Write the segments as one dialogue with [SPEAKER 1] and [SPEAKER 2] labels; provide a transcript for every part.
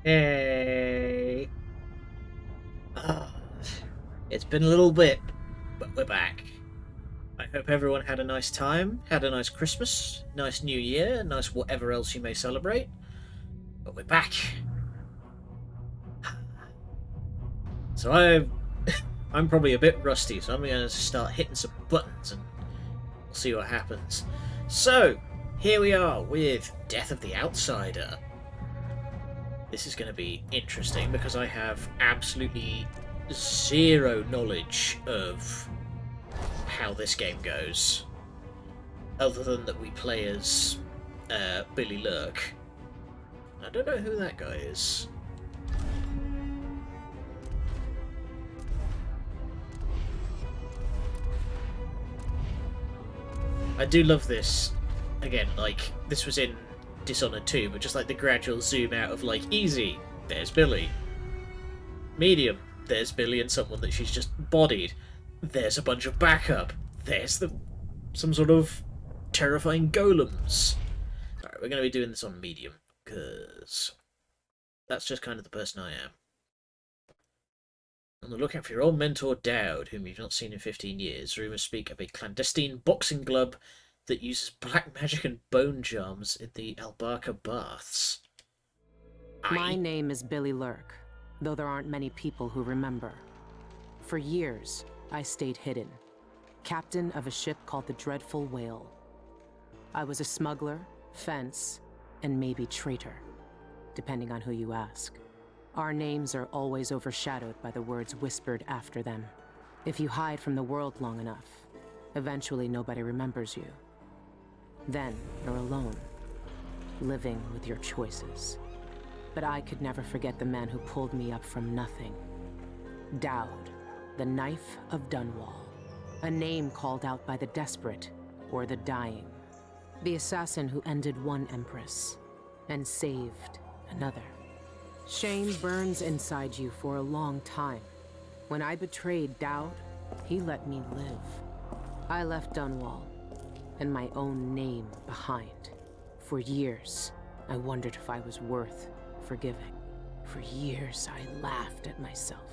[SPEAKER 1] Hey. Ah, it's been a little bit, but we're back. I hope everyone had a nice time, had a nice Christmas, nice New Year, nice whatever else you may celebrate. But we're back. So I'm probably a bit rusty, so I'm going to start hitting some buttons and we'll see what happens. So, here we are with Death of the Outsider. This is going to be interesting because I have absolutely zero knowledge of how this game goes, other than that we play as Billie Lurk. I don't know who that guy is. I do love this. Again, like, this was in Dishonored 2, but just like the gradual zoom out of like, easy, there's Billie. Medium, there's Billie and someone that she's just bodied. There's a bunch of backup. There's some sort of terrifying golems. Alright, we're going to be doing this on medium, because that's just kind of the person I am. On the lookout for your old mentor Dowd, whom you've not seen in 15 years. Rumours speak of a clandestine boxing club that uses black magic and bone charms in the Albarca Baths.
[SPEAKER 2] My name is Billie Lurk, though there aren't many people who remember. For years, I stayed hidden, captain of a ship called the Dreadful Whale. I was a smuggler, fence, and maybe traitor, depending on who you ask. Our names are always overshadowed by the words whispered after them. If you hide from the world long enough, eventually nobody remembers you. Then you're alone, living with your choices. But I could never forget the man who pulled me up from nothing. Dowd, the Knife of Dunwall. A name called out by the desperate or the dying. The assassin who ended one empress and saved another. Shame burns inside you for a long time. When I betrayed Dowd, he let me live. I left Dunwall and my own name behind. For years, I wondered if I was worth forgiving. For years, I laughed at myself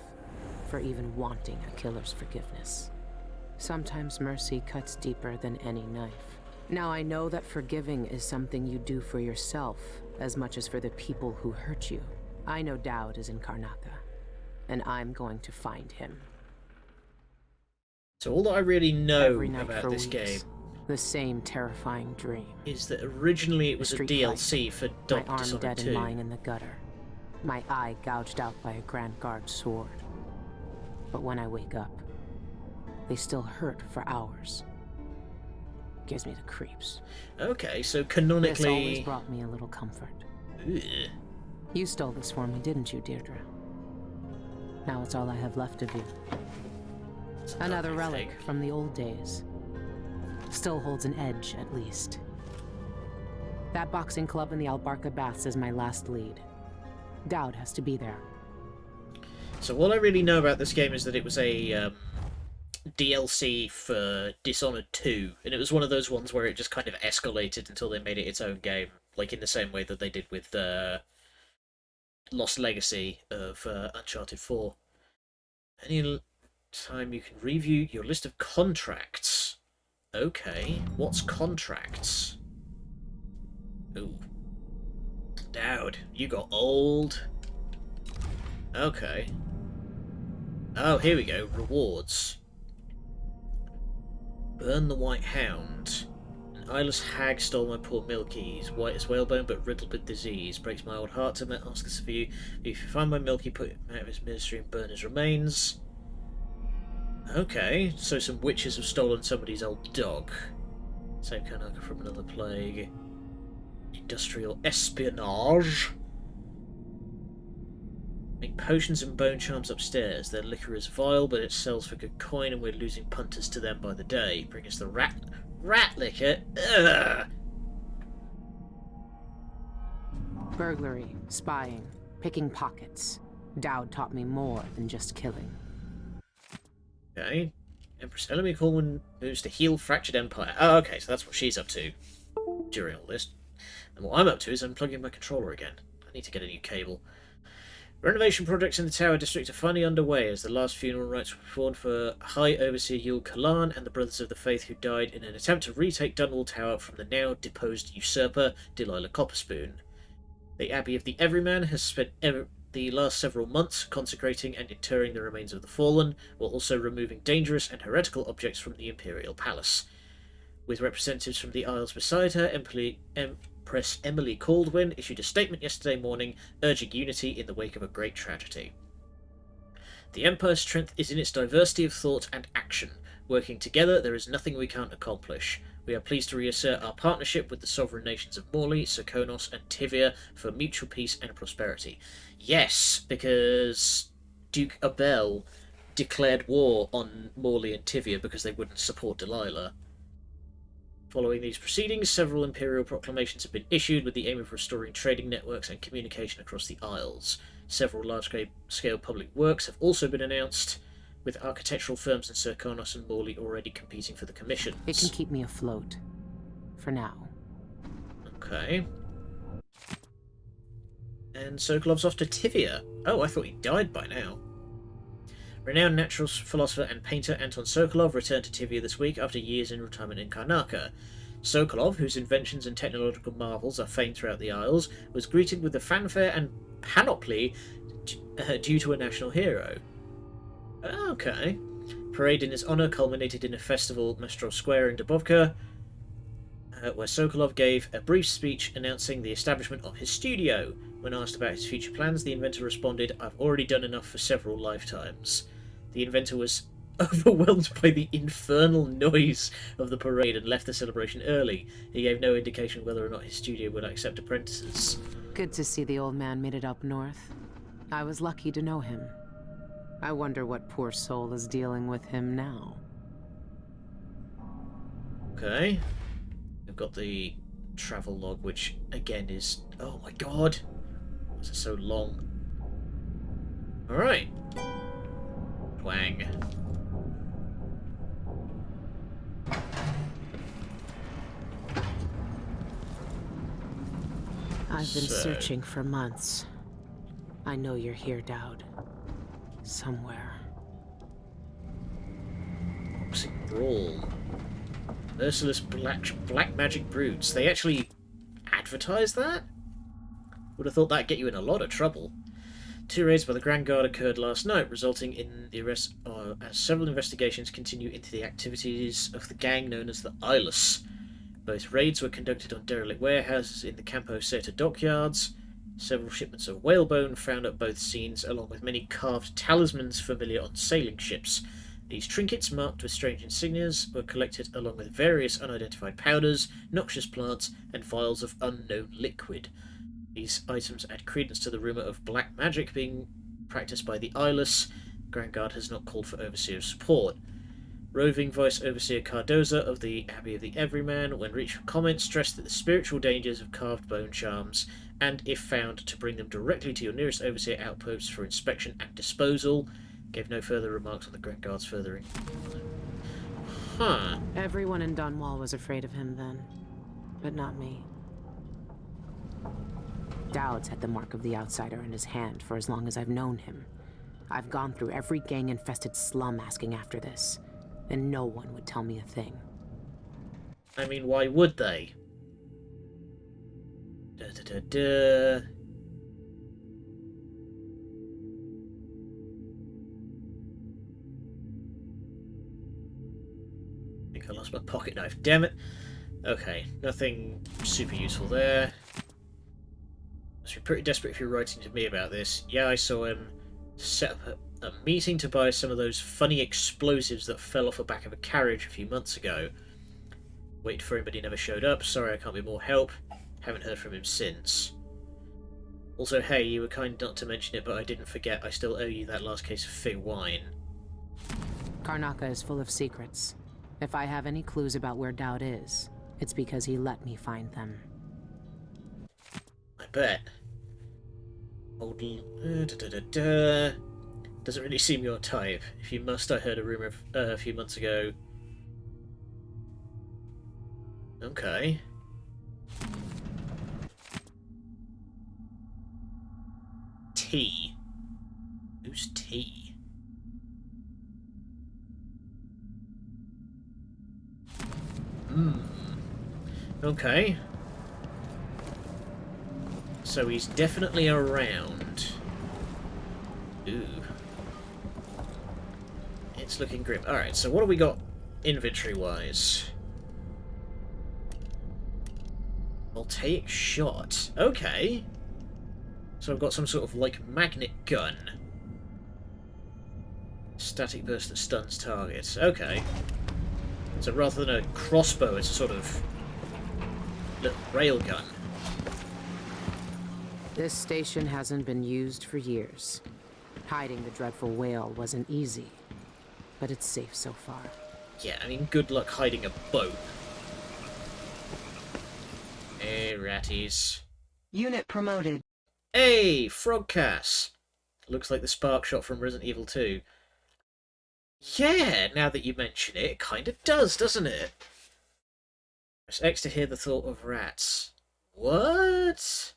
[SPEAKER 2] for even wanting a killer's forgiveness. Sometimes mercy cuts deeper than any knife. Now I know that forgiving is something you do for yourself as much as for the people who hurt you. I know Dowd is in Karnaca, and I'm going to find him.
[SPEAKER 1] So all that I really know about this game,
[SPEAKER 2] the same terrifying dream,
[SPEAKER 1] is that originally it was a DLC for
[SPEAKER 2] my arm
[SPEAKER 1] Dishonored
[SPEAKER 2] dead
[SPEAKER 1] 2.
[SPEAKER 2] and lying in the gutter, my eye gouged out by a Grand Guard sword. But when I wake up, they still hurt for hours. Gives me the creeps.
[SPEAKER 1] Okay, so canonically...
[SPEAKER 2] This always brought me a little comfort.
[SPEAKER 1] Ugh.
[SPEAKER 2] You stole this for me, didn't you, Deirdre? Now it's all I have left of you. Another relic from the old days. Still holds an edge, at least. That boxing club in the Albarca Baths is my last lead. Dowd has to be there.
[SPEAKER 1] So all I really know about this game is that it was a DLC for Dishonored 2, and it was one of those ones where it just kind of escalated until they made it its own game, like in the same way that they did with Lost Legacy of Uncharted 4. Any time you can review your list of contracts. Okay, what's contracts? Ooh. Dowd, you got old. Okay. Oh, here we go. Rewards. Burn the White Hound. An eyeless hag stole my poor Milky's. White as whalebone, but riddled with disease. Breaks my old heart to ask this of you. If you find my Milky, put him out of his misery and burn his remains. Okay, so some witches have stolen somebody's old dog. Save Karnaca from another plague. Industrial espionage. Make potions and bone charms upstairs. Their liquor is vile, but it sells for good coin, and we're losing punters to them by the day. Bring us the rat liquor. Ugh.
[SPEAKER 2] Burglary, spying, picking pockets. Dowd taught me more than just killing.
[SPEAKER 1] Okay. Empress Elemi Coleman moves to heal fractured empire. Oh, okay, so that's what she's up to during all this. And what I'm up to is unplugging my controller again. I need to get a new cable. Renovation projects in the Tower District are finally underway as the last funeral rites were performed for High Overseer Yul Kalan and the Brothers of the Faith who died in an attempt to retake Dunwall Tower from the now deposed usurper Delilah Copperspoon. The Abbey of the Everyman has spent the last several months consecrating and interring the remains of the fallen, while also removing dangerous and heretical objects from the Imperial Palace. With representatives from the Isles beside her, Empress Emily Caldwin issued a statement yesterday morning urging unity in the wake of a great tragedy. The Empire's strength is in its diversity of thought and action. Working together, there is nothing we can't accomplish. We are pleased to reassert our partnership with the sovereign nations of Morley, Serkonos, and Tivia for mutual peace and prosperity. Yes, because Duke Abel declared war on Morley and Tivia because they wouldn't support Delilah. Following these proceedings, several imperial proclamations have been issued with the aim of restoring trading networks and communication across the Isles. Several large-scale public works have also been announced, with architectural firms in Serkonos and Morley already competing for the commissions.
[SPEAKER 2] It can keep me afloat. For now.
[SPEAKER 1] Okay. And Sokolov's off to Tivia. Oh, I thought he died by now. Renowned natural philosopher and painter Anton Sokolov returned to Tivia this week after years in retirement in Karnaka. Sokolov, whose inventions and technological marvels are famed throughout the Isles, was greeted with the fanfare and panoply due to a national hero. Okay. Parade in his honour culminated in a festival at Mestrov Square in Dubovka, where Sokolov gave a brief speech announcing the establishment of his studio. When asked about his future plans, the inventor responded, "I've already done enough for several lifetimes." The inventor was overwhelmed by the infernal noise of the parade and left the celebration early. He gave no indication whether or not his studio would accept apprentices.
[SPEAKER 2] Good to see the old man made it up north. I was lucky to know him. I wonder what poor soul is dealing with him now.
[SPEAKER 1] Okay. We've got the travel log, which again is... oh my god! This is so long. Alright. Twang.
[SPEAKER 2] I've been searching for months. I know you're here, Dowd. Somewhere.
[SPEAKER 1] Boxing Brawl. Merciless black magic broods. They actually advertise that? Would have thought that'd get you in a lot of trouble. 2 raids by the Grand Guard occurred last night, resulting in the arrest as several investigations continue into the activities of the gang known as the Eyeless. Both raids were conducted on derelict warehouses in the Campo Seta dockyards. Several shipments of whalebone found at both scenes, along with many carved talismans familiar on sailing ships. These trinkets, marked with strange insignias, were collected along with various unidentified powders, noxious plants, and vials of unknown liquid. These items add credence to the rumour of black magic being practiced by the Eyeless. Grand Guard has not called for Overseer's support. Roving Vice Overseer Cardoza of the Abbey of the Everyman, when reached for comment, stressed that the spiritual dangers of carved bone charms, and if found, to bring them directly to your nearest Overseer outposts for inspection and disposal. Gave no further remarks on the Grand Guard's furthering. Huh.
[SPEAKER 2] Everyone in Dunwall was afraid of him then, but not me. Dowd's had the mark of the outsider in his hand for as long as I've known him. I've gone through every gang-infested slum asking after this, and no one would tell me a thing.
[SPEAKER 1] I mean, why would they? Da-da-da-da. I think I lost my pocket knife, damn it. Okay, nothing super useful there. Must be pretty desperate if you're writing to me about this. Yeah, I saw him set up a meeting to buy some of those funny explosives that fell off the back of a carriage a few months ago. Waited for him, but he never showed up. Sorry, I can't be more help. Haven't heard from him since. Also, hey, you were kind not to mention it, but I didn't forget. I still owe you that last case of fig wine.
[SPEAKER 2] Karnaka is full of secrets. If I have any clues about where Dowd is, it's because he let me find them.
[SPEAKER 1] I bet. Old... Doesn't really seem your type. If you must, I heard a rumour a few months ago. Okay. Tea. use tea. Okay. So he's definitely around. Ooh. It's looking grim. Alright, so what do we got inventory-wise? Voltaic shot. Okay. So I've got some sort of, like, magnet gun. Static burst that stuns targets. Okay. So rather than a crossbow, it's a sort of little railgun.
[SPEAKER 2] This station hasn't been used for years. Hiding the dreadful whale wasn't easy, but it's safe so far.
[SPEAKER 1] Yeah, I mean, good luck hiding a boat. Hey, ratties.
[SPEAKER 3] Unit promoted.
[SPEAKER 1] Hey, Frogcass! Looks like the spark shot from Resident Evil 2. Yeah, now that you mention it, it kind of does, doesn't it? Press X to hear the thought of rats. What?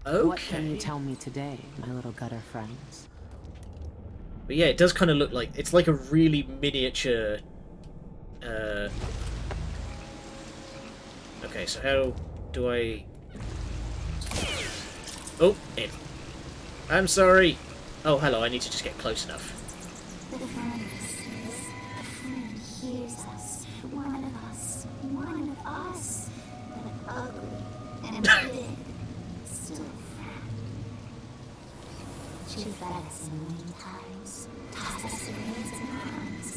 [SPEAKER 1] Okay.
[SPEAKER 2] What can you tell me today, my little gutter friends?
[SPEAKER 1] But yeah, it does kind of look like... It's like a really miniature... Okay, so how do I... Oh, in. I'm sorry. Oh, hello, I need to just get close enough.
[SPEAKER 4] The friend listens. The friend hears us. One of us. One of us. But ugly and hidden. Still friend. She fed us in lean times. Taught us the ways and hands.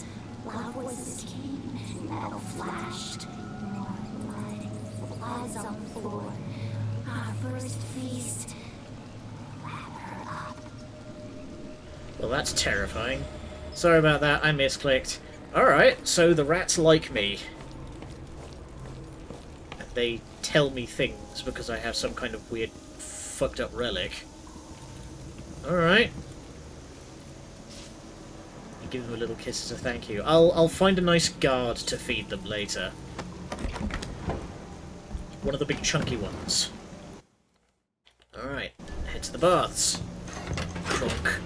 [SPEAKER 4] Loud voices came. Metal flashed. More blood. Blood's on the floor. Our first feast. Wrap her up.
[SPEAKER 1] Well, that's terrifying. Sorry about that, I misclicked. Alright, so the rats like me. They tell me things because I have some kind of weird, fucked up relic. Alright. Give them a little kiss as a thank you. I'll find a nice guard to feed them later. One of the big chunky ones. Alright, head to the baths. Trunk.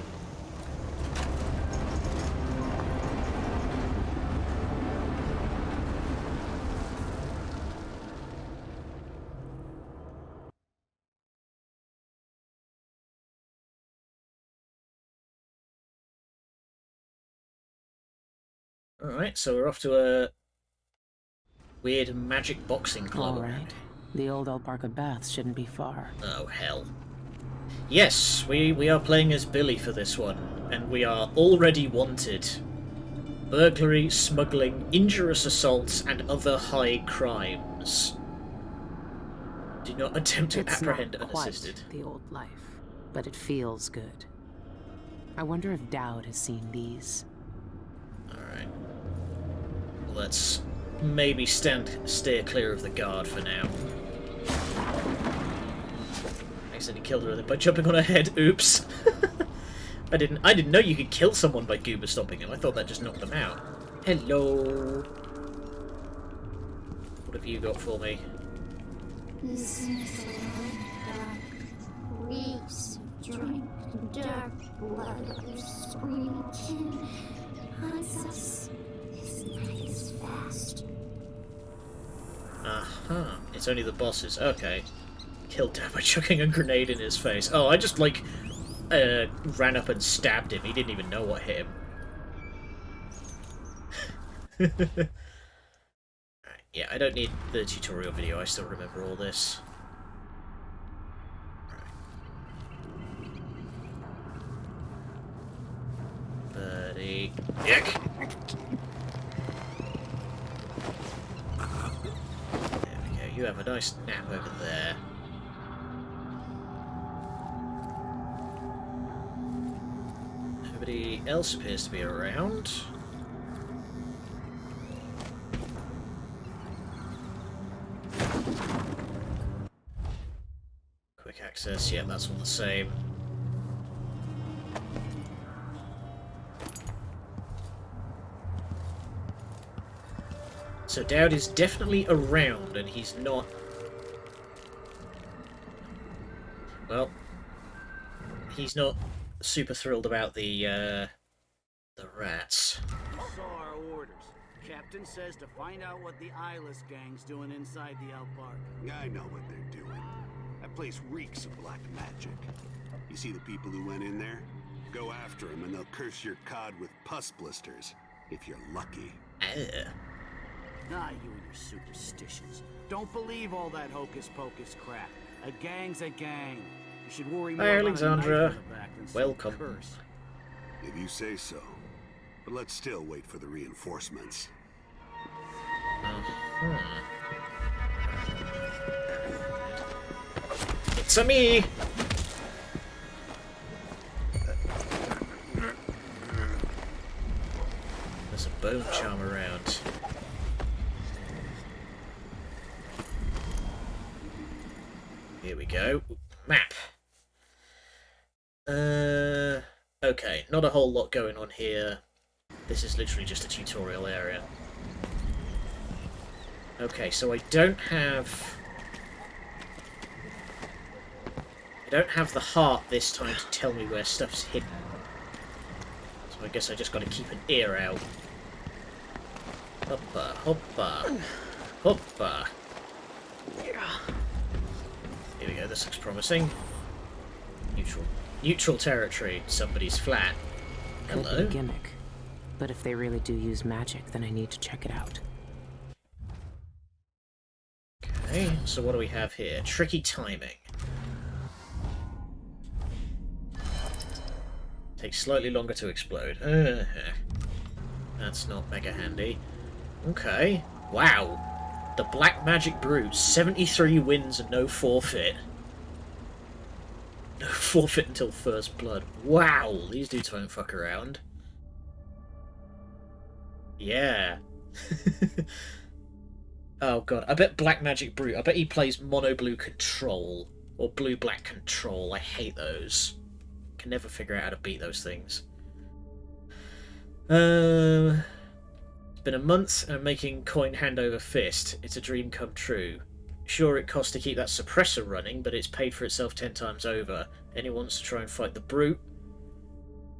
[SPEAKER 1] Alright, so we're off to a weird magic boxing club.
[SPEAKER 2] Alright. The old Alparca Baths shouldn't be far.
[SPEAKER 1] Oh, hell. Yes, we are playing as Billie for this one, and we are already wanted. Burglary, smuggling, injurious assaults, and other high crimes. Do not attempt to apprehend
[SPEAKER 2] not quite
[SPEAKER 1] unassisted.
[SPEAKER 2] the old life, but it feels good. I wonder if Dowd has seen these.
[SPEAKER 1] Alright. Let's maybe steer clear of the guard for now. Accidentally killed her by jumping on her head. Oops. I didn't know you could kill someone by goober stomping him. I thought that just knocked them out. Hello. What have you got for me?
[SPEAKER 4] This is dark. Reeks of drink, dark blood, your screaming kin hunts us. This night is fast.
[SPEAKER 1] Uh-huh. It's only the bosses. Okay. Killed Dad by chucking a grenade in his face. Oh, I just, like, ran up and stabbed him. He didn't even know what hit him. Right, yeah, I don't need the tutorial video. I still remember all this. Right. Buddy. Yuck! There we go. You have a nice nap over there. Nobody else appears to be around. Quick access, yeah, that's all the same. So Dowd is definitely around, and he's not... Well, he's not super thrilled about the rats.
[SPEAKER 3] You saw our orders. Captain says to find out what the eyeless gang's doing inside the Outbark.
[SPEAKER 5] Yeah, I know what they're doing. That place reeks of black magic. You see the people who went in there? Go after them and they'll curse your cod with pus blisters, if you're lucky.
[SPEAKER 3] Ah, you and your superstitions. Don't believe all that hocus-pocus crap. A gang's a gang. You should worry more
[SPEAKER 1] Hi,
[SPEAKER 3] about a
[SPEAKER 1] Alexandra.
[SPEAKER 3] knife in the back than some
[SPEAKER 1] Welcome.
[SPEAKER 3] curse.
[SPEAKER 5] If you say so. But let's still wait for the reinforcements.
[SPEAKER 1] It's a me! There's a bone charm around. Here we go. Map. Okay, not a whole lot going on here. This is literally just a tutorial area. Okay, so I don't have the heart this time to tell me where stuff's hidden. So I guess I just got to keep an ear out. Hoppa, hoppa, hoppa. Here we go, this looks promising. Neutral territory. Somebody's flat.
[SPEAKER 2] Could be
[SPEAKER 1] Hello?
[SPEAKER 2] a gimmick. But if they really do use magic, then I need to check it out.
[SPEAKER 1] Okay, so what do we have here? Tricky timing. Takes slightly longer to explode. That's not mega handy. Okay. Wow. The Black Magic Brute. 73 wins and no forfeit. No forfeit until first blood. Wow. These dudes won't fuck around. Yeah. Oh god. I bet Black Magic Brute. I bet he plays mono blue control. Or blue black control. I hate those. Can never figure out how to beat those things. It's been a month and I'm making coin hand over fist. It's a dream come true. Sure, it costs to keep that suppressor running, but it's paid for itself 10 times over. Anyone wants to try and fight the brute?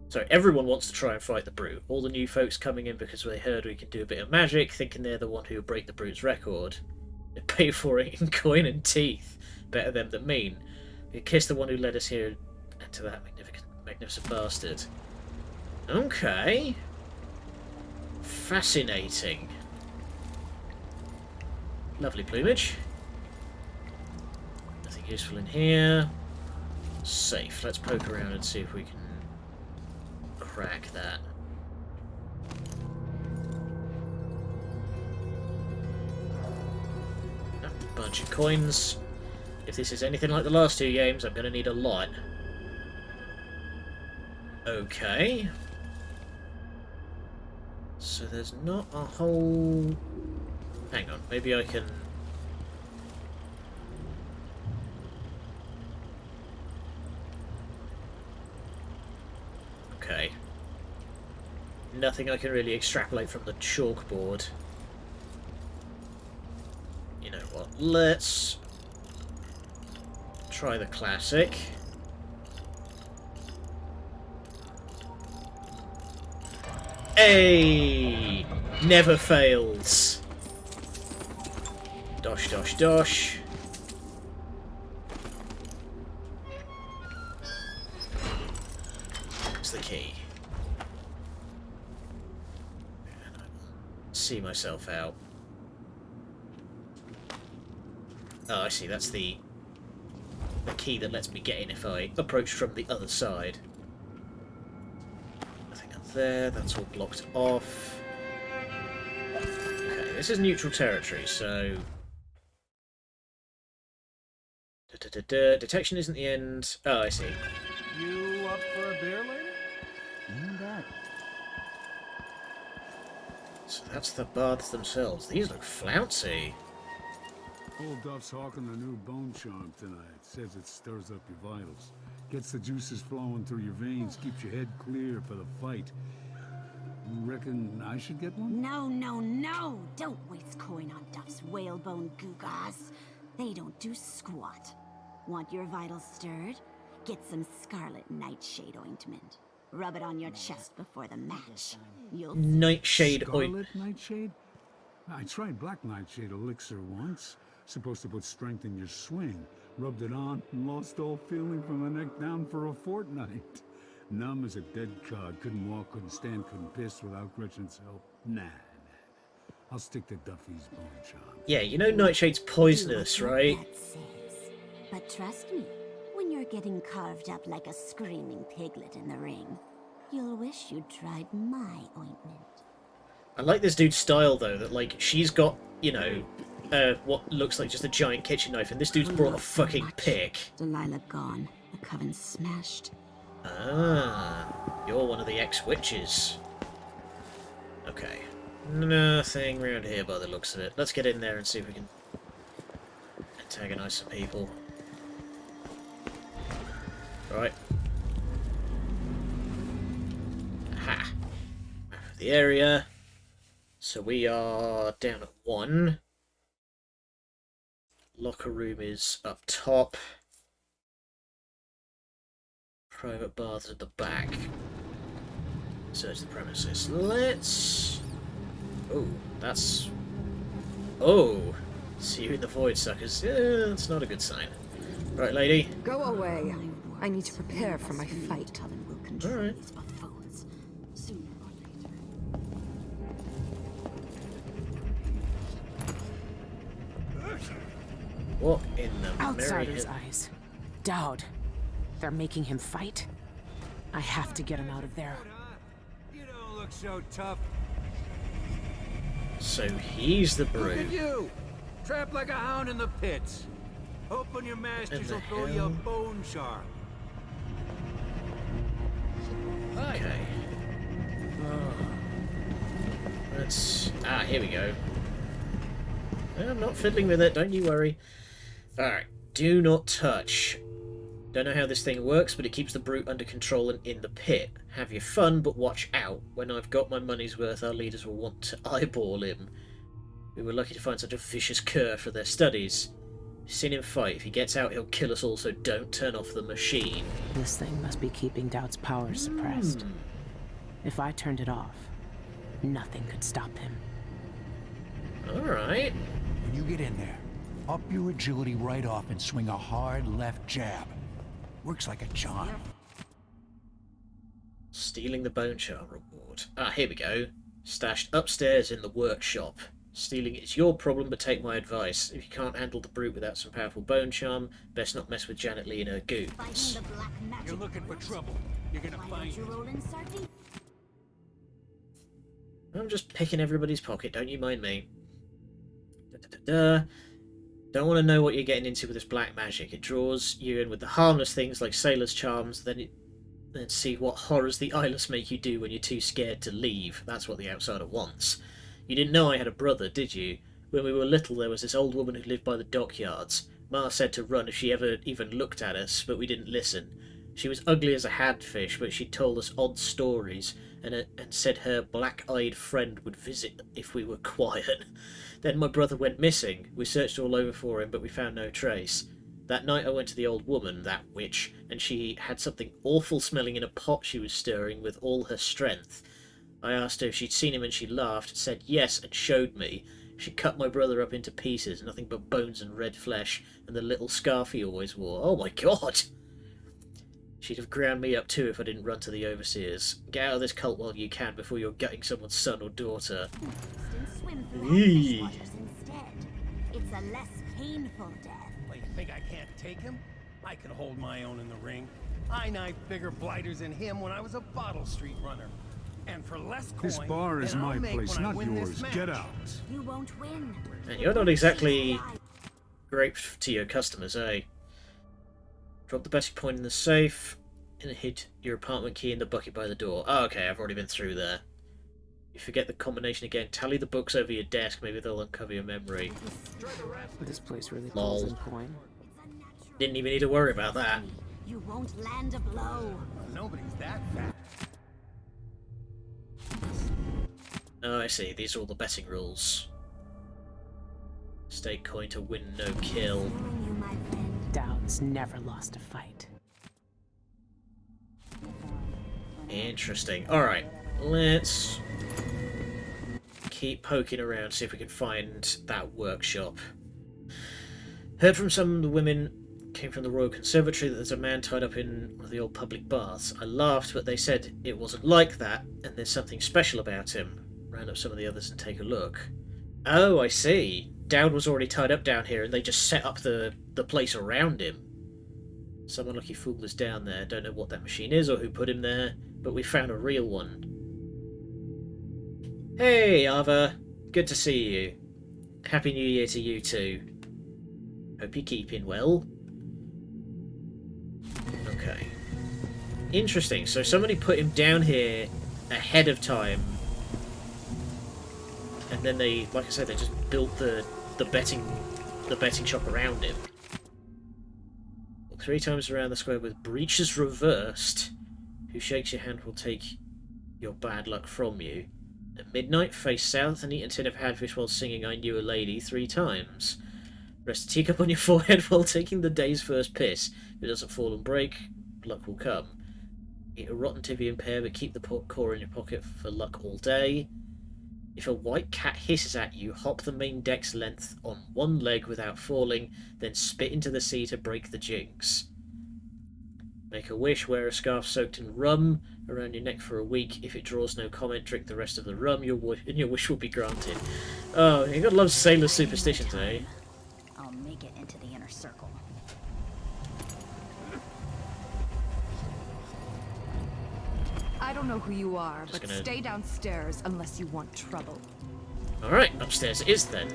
[SPEAKER 1] So everyone wants to try and fight the brute. All the new folks coming in because they heard we can do a bit of magic, thinking they're the one who will break the brute's record. They pay for it in coin and teeth. Better them than mean. We kiss the one who led us here to that magnificent bastard. Okay. Fascinating. Lovely plumage. Nothing useful in here. Safe. Let's poke around and see if we can crack that. A bunch of coins. If this is anything like the last two games, I'm going to need a lot. Okay. So there's not a whole... Hang on, maybe I can... Okay. Nothing I can really extrapolate from the chalkboard. You know what, let's try the classic. Hey! Never fails. Dosh, dosh, dosh. That's the key. And I will see myself out. Oh, I see. That's the key that lets me get in if I approach from the other side. Nothing up there. That's all blocked off. Okay, this is neutral territory, so... Detection isn't the end. Oh, I see.
[SPEAKER 3] You up for a beer later? And that.
[SPEAKER 1] So that's the baths themselves. These look flouncy.
[SPEAKER 6] Old Duff's hawking the new bone charm tonight. Says it stirs up your vitals. Gets the juices flowing through your veins, keeps your head clear for the fight. You reckon I should get one?
[SPEAKER 4] No, no, no! Don't waste coin on Duff's whalebone gewgaws. They don't do squat. Want your vitals stirred? Get some scarlet nightshade ointment. Rub it on your chest before the match. You'll
[SPEAKER 1] Nightshade
[SPEAKER 6] Scarlet nightshade? I tried black nightshade elixir once. Supposed to put strength in your swing. Rubbed it on and lost all feeling from the neck down for a fortnight. Numb as a dead cod. Couldn't walk, couldn't stand, couldn't piss without Gretchen's help. Nah. I'll stick to Duffy's bone charm.
[SPEAKER 1] Yeah, you know Nightshade's poisonous, right?
[SPEAKER 4] that says. But trust me, when you're getting carved up like a screaming piglet in the ring, you'll wish you'd tried my ointment.
[SPEAKER 1] I like this dude's style, though, that, like, she's got, you know, what looks like just a giant kitchen knife, and this dude's brought a fucking pick.
[SPEAKER 4] Delilah gone, the coven smashed.
[SPEAKER 1] Ah, you're one of the ex-witches. Okay. Nothing around here by the looks of it. Let's get in there and see if we can antagonize some people. Right. Aha. Map of the area. So we are down at 1. Locker room is up top. Private baths at the back. Search the premises. Let's... Oh, that's... Oh! See you in the void, suckers. Yeah, that's not a good sign. Right, lady?
[SPEAKER 7] Go away. I need to prepare for my fight.
[SPEAKER 1] Alright. What in the
[SPEAKER 2] Outsider's eyes. Dowd. They're making him fight? I have to get him out of there.
[SPEAKER 3] You don't look so tough.
[SPEAKER 1] So he's the
[SPEAKER 3] Look at
[SPEAKER 1] brute.
[SPEAKER 3] you! Trapped like a hound in the pits. Hoping your masters will throw you a bone charm.
[SPEAKER 1] Okay. Let's... Ah, here we go. I'm not fiddling with it, don't you worry. Alright, do not touch. Don't know how this thing works, but it keeps the brute under control and in the pit. Have your fun, but watch out. When I've got my money's worth, our leaders will want to eyeball him. We were lucky to find such a vicious cur for their studies. You've seen him fight. If he gets out, he'll kill us all, so don't turn off the machine.
[SPEAKER 2] This thing must be keeping Dowd's power suppressed. If I turned it off, nothing could stop him.
[SPEAKER 1] Alright.
[SPEAKER 8] When you get in there, up your agility right off and swing a hard left jab. Works like a charm.
[SPEAKER 1] Stealing the bone charm reward. Ah, here we go. Stashed upstairs in the workshop. Stealing it is your problem, but take my advice. If you can't handle the brute without some powerful bone charm, best not mess with Janet Lee and her goons.
[SPEAKER 8] You're looking for trouble. You're gonna find it.
[SPEAKER 1] I'm just picking everybody's pocket, don't you mind me. Da-da-da-da. Don't want to know what you're getting into with this black magic. It draws you in with the harmless things like sailor's charms, then see what horrors the eyeless make you do when you're too scared to leave. That's what the outsider wants. You didn't know I had a brother, did you? When we were little, there was this old woman who lived by the dockyards. Ma said to run if she ever even looked at us, but we didn't listen. She was ugly as a hadfish, but she told us odd stories, and said her black-eyed friend would visit if we were quiet. Then my brother went missing. We searched all over for him, but we found no trace. That night I went to the old woman, that witch, and she had something awful smelling in a pot she was stirring with all her strength. I asked her if she'd seen him, and she laughed, said yes, and showed me. She cut my brother up into pieces, nothing but bones and red flesh, and the little scarf he always wore. Oh my god! She'd have ground me up too if I didn't run to the overseers. Get out of this cult while you can before you're gutting someone's son or daughter.
[SPEAKER 4] It's a less painful death.
[SPEAKER 8] Well, you think I can't take him? I can hold my own in the ring. I knifed bigger blighters than him when I was a bottle street runner. And for less coin,
[SPEAKER 6] This bar is
[SPEAKER 8] than I'll
[SPEAKER 6] my
[SPEAKER 8] make
[SPEAKER 6] place,
[SPEAKER 8] when I
[SPEAKER 6] not
[SPEAKER 8] win this
[SPEAKER 6] yours.
[SPEAKER 8] match.
[SPEAKER 6] Get out.
[SPEAKER 4] You won't win.
[SPEAKER 1] And you're not exactly great to your customers, eh? Drop the betting point in the safe and hid your apartment key in the bucket by the door. Oh, okay, I've already been through there. You forget the combination again, tally the books over your desk, maybe they'll uncover your memory.
[SPEAKER 2] This place really
[SPEAKER 1] Lol.
[SPEAKER 2] pulls in coin.
[SPEAKER 1] Didn't even need to worry about that.
[SPEAKER 4] You won't land a blow.
[SPEAKER 8] Nobody's that fat.
[SPEAKER 1] Oh, I see, these are all the betting rules. Stake coin to win, no kill.
[SPEAKER 4] Knowing you, my friend.
[SPEAKER 2] Dowd's never lost a fight.
[SPEAKER 1] Interesting. Alright, let's keep poking around, see if we can find that workshop. Heard from some of the women came from the Royal Conservatory that there's a man tied up in one of the old public baths. I laughed, but they said it wasn't like that, and there's something special about him. Round up some of the others and take a look. Oh, I see. Dowd was already tied up down here, and they just set up the place around him. Some unlucky fool is down there. Don't know what that machine is or who put him there, but we found a real one. Hey, Ava. Good to see you. Happy New Year to you too. Hope you're keeping well. Okay. Interesting. So somebody put him down here ahead of time, and then they, like I said, they just built the betting shop around him. 3 times around the square with breaches reversed. Who shakes your hand will take your bad luck from you. At midnight, face south and eat a tin of hadfish while singing I Knew a Lady 3 times. Rest a teacup on your forehead while taking the day's first piss. If it doesn't fall and break, luck will come. Eat a rotten Tibian pear, but keep the core in your pocket for luck all day. If a white cat hisses at you, hop the main deck's length on one leg without falling, then spit into the sea to break the jinx. Make a wish, wear a scarf soaked in rum around your neck for a week. If it draws no comment, drink the rest of the rum, and your wish will be granted. Oh, you gotta love sailor superstitions, eh?
[SPEAKER 4] I'll make it into the inner circle.
[SPEAKER 7] I don't know who you are,
[SPEAKER 1] Just
[SPEAKER 7] but
[SPEAKER 1] gonna-
[SPEAKER 7] stay downstairs unless you want trouble.
[SPEAKER 1] Alright, upstairs it is then.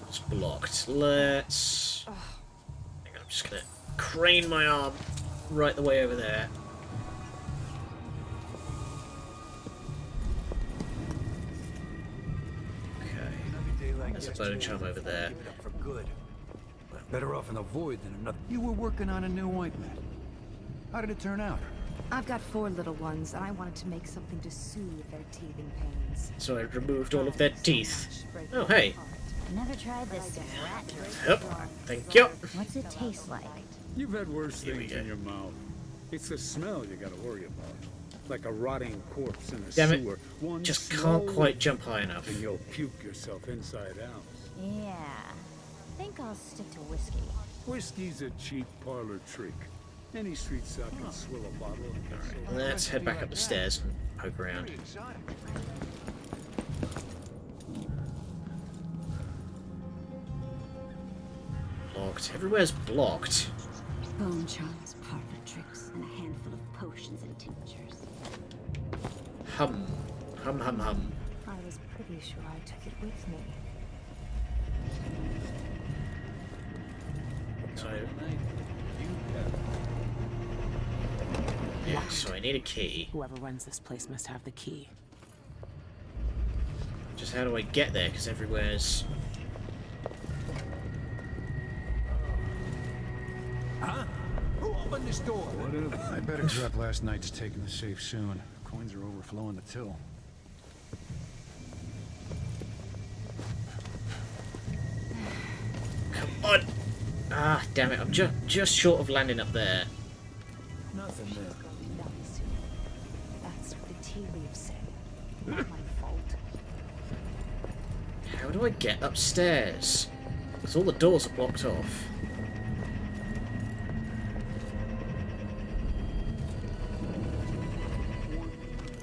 [SPEAKER 1] It's blocked. Let's... Hang on, I'm just gonna crane my arm right the way over there. Okay. There's a bone charm over there.
[SPEAKER 9] Give it up for good. Better off in the void than another. You were working on a new ointment. How did it turn out?
[SPEAKER 7] I've got 4 little ones, and I wanted to make something to soothe their teething pains.
[SPEAKER 1] So I removed all of their teeth. Oh, hey.
[SPEAKER 4] Never tried this rat.
[SPEAKER 1] Yep. Thank you.
[SPEAKER 4] What's it taste like?
[SPEAKER 6] You've had worse
[SPEAKER 1] Here we
[SPEAKER 6] things
[SPEAKER 1] go.
[SPEAKER 6] in your mouth. It's the smell you gotta worry about. Like a rotting corpse in a
[SPEAKER 1] Damn it.
[SPEAKER 6] sewer. One
[SPEAKER 1] Just
[SPEAKER 6] small
[SPEAKER 1] can't quite jump high enough.
[SPEAKER 6] and you'll puke yourself inside out.
[SPEAKER 4] Yeah. Think I'll stick to whiskey.
[SPEAKER 6] Whiskey's a cheap parlor trick. Any street side can swill a bottle and get sold.
[SPEAKER 1] Let's head back up the stairs and poke around. Blocked. Everywhere's blocked.
[SPEAKER 4] Bone charms, parlor tricks, and a handful of potions and tinctures.
[SPEAKER 1] Hum. Hum hum hum.
[SPEAKER 7] I was pretty sure I took it with me.
[SPEAKER 1] So... Yeah, so I need a key.
[SPEAKER 2] Whoever runs this place must have the key.
[SPEAKER 1] Just how do I get there? Because everywhere's...
[SPEAKER 9] Huh? Who opened this door?
[SPEAKER 6] Whatever.
[SPEAKER 9] I better drop last night's taking the safe soon. Coins are overflowing the till.
[SPEAKER 1] Come on! Ah, damn it. I'm just short of landing up there.
[SPEAKER 9] Nothing there.
[SPEAKER 7] That's what the tea leaves say. Not my fault.
[SPEAKER 1] How do I get upstairs? Because all the doors are blocked off.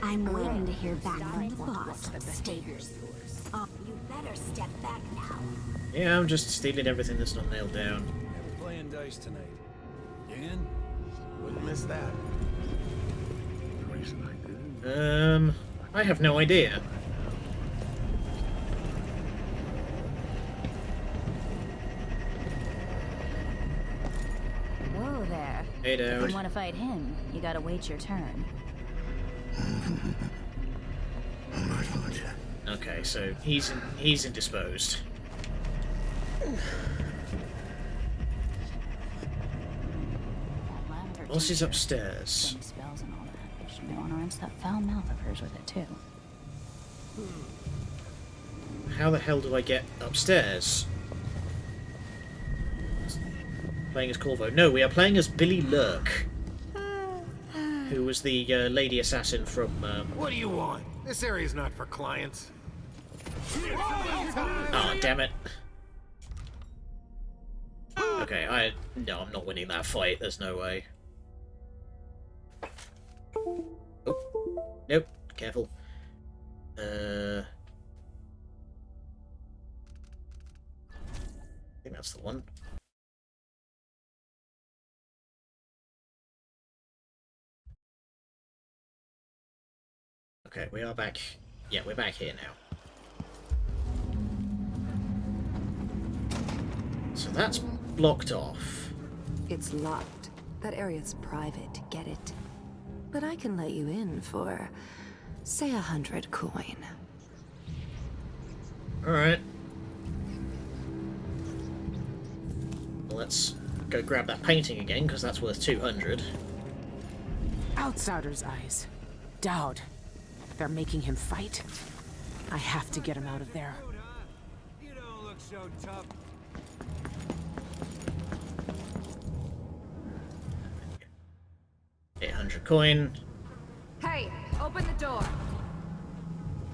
[SPEAKER 4] I'm waiting to hear back from the boss. Stay yours. You better step back now.
[SPEAKER 1] Yeah, I'm just stealing everything that's not nailed down.
[SPEAKER 9] We're playing dice tonight. You in? Wouldn't miss that.
[SPEAKER 1] I have no idea.
[SPEAKER 4] Whoa there.
[SPEAKER 1] Hey,
[SPEAKER 4] If
[SPEAKER 1] Dowd.
[SPEAKER 4] you want to fight him, you gotta wait your turn.
[SPEAKER 1] Okay, so he's indisposed. Boss is upstairs.
[SPEAKER 4] Spells and all that. You should want to rinse that foul mouth of hers with it too.
[SPEAKER 1] How the hell do I get upstairs? Playing as Corvo. No, we are playing as Billie Lurk, who was the lady assassin from...
[SPEAKER 10] What do you want? This area's not for clients.
[SPEAKER 1] Oh, damn it. Okay, no, I'm not winning that fight. There's no way. Oh, nope. Careful. I think that's the one. Okay, we are back. Yeah, we're back here now. So that's blocked off.
[SPEAKER 11] It's locked. That area's private, get it? But I can let you in for, say, 100 coin.
[SPEAKER 1] Alright. Well, let's go grab that painting again, because that's worth 200.
[SPEAKER 2] Outsider's eyes. Dowd. They're making him fight. I have to get him out of there.
[SPEAKER 9] You don't look so tough.
[SPEAKER 1] 800 coin.
[SPEAKER 7] Hey, open the door.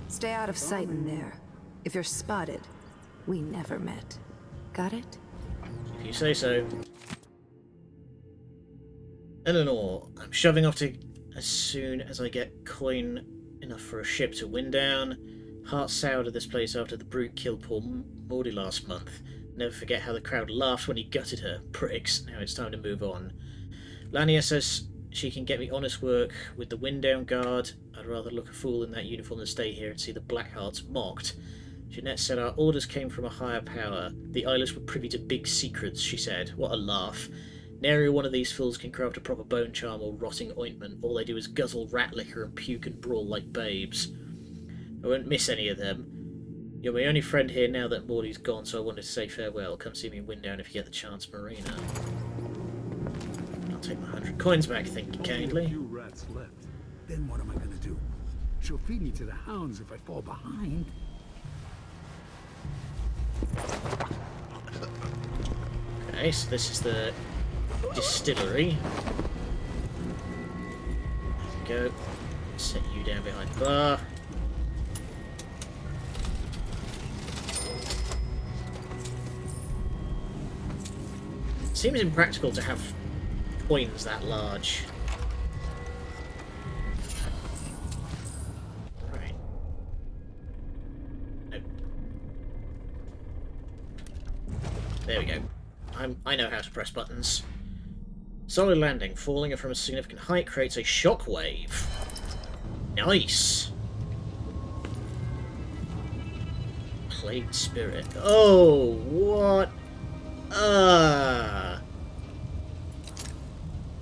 [SPEAKER 11] Stay out of sight in there. If you're spotted, we never met. Got it?
[SPEAKER 1] If you say so. Eleanor, I'm shoving off to as soon as I get coin enough for a ship to win down. Heart soured of this place after the brute killed poor Maudie last month. Never forget how the crowd laughed when he gutted her. Pricks. Now it's time to move on. Lania says she can get me honest work with the wind down guard. I'd rather look a fool in that uniform than stay here and see the Blackhearts mocked. Jeanette said our orders came from a higher power. The Eyeless were privy to big secrets, she said. What a laugh. Nary one of these fools can craft a proper bone charm or rotting ointment. All they do is guzzle rat liquor and puke and brawl like babes. I won't miss any of them. You're my only friend here now that Maudie's gone, so I wanted to say farewell. Come see me in Winddown if you get the chance, Marina. I'll take my 100 coins back, thank you kindly.
[SPEAKER 6] A few rats left. Then what am I gonna do? She'll feed me to the hounds if I fall behind.
[SPEAKER 1] Okay, so this is the distillery. There we go. Set you down behind the bar. Seems impractical to have coins that large. Right. Nope. There we go. I know how to press buttons. Solid landing. Falling from a significant height creates a shockwave. Nice. Plagued spirit. Oh, what?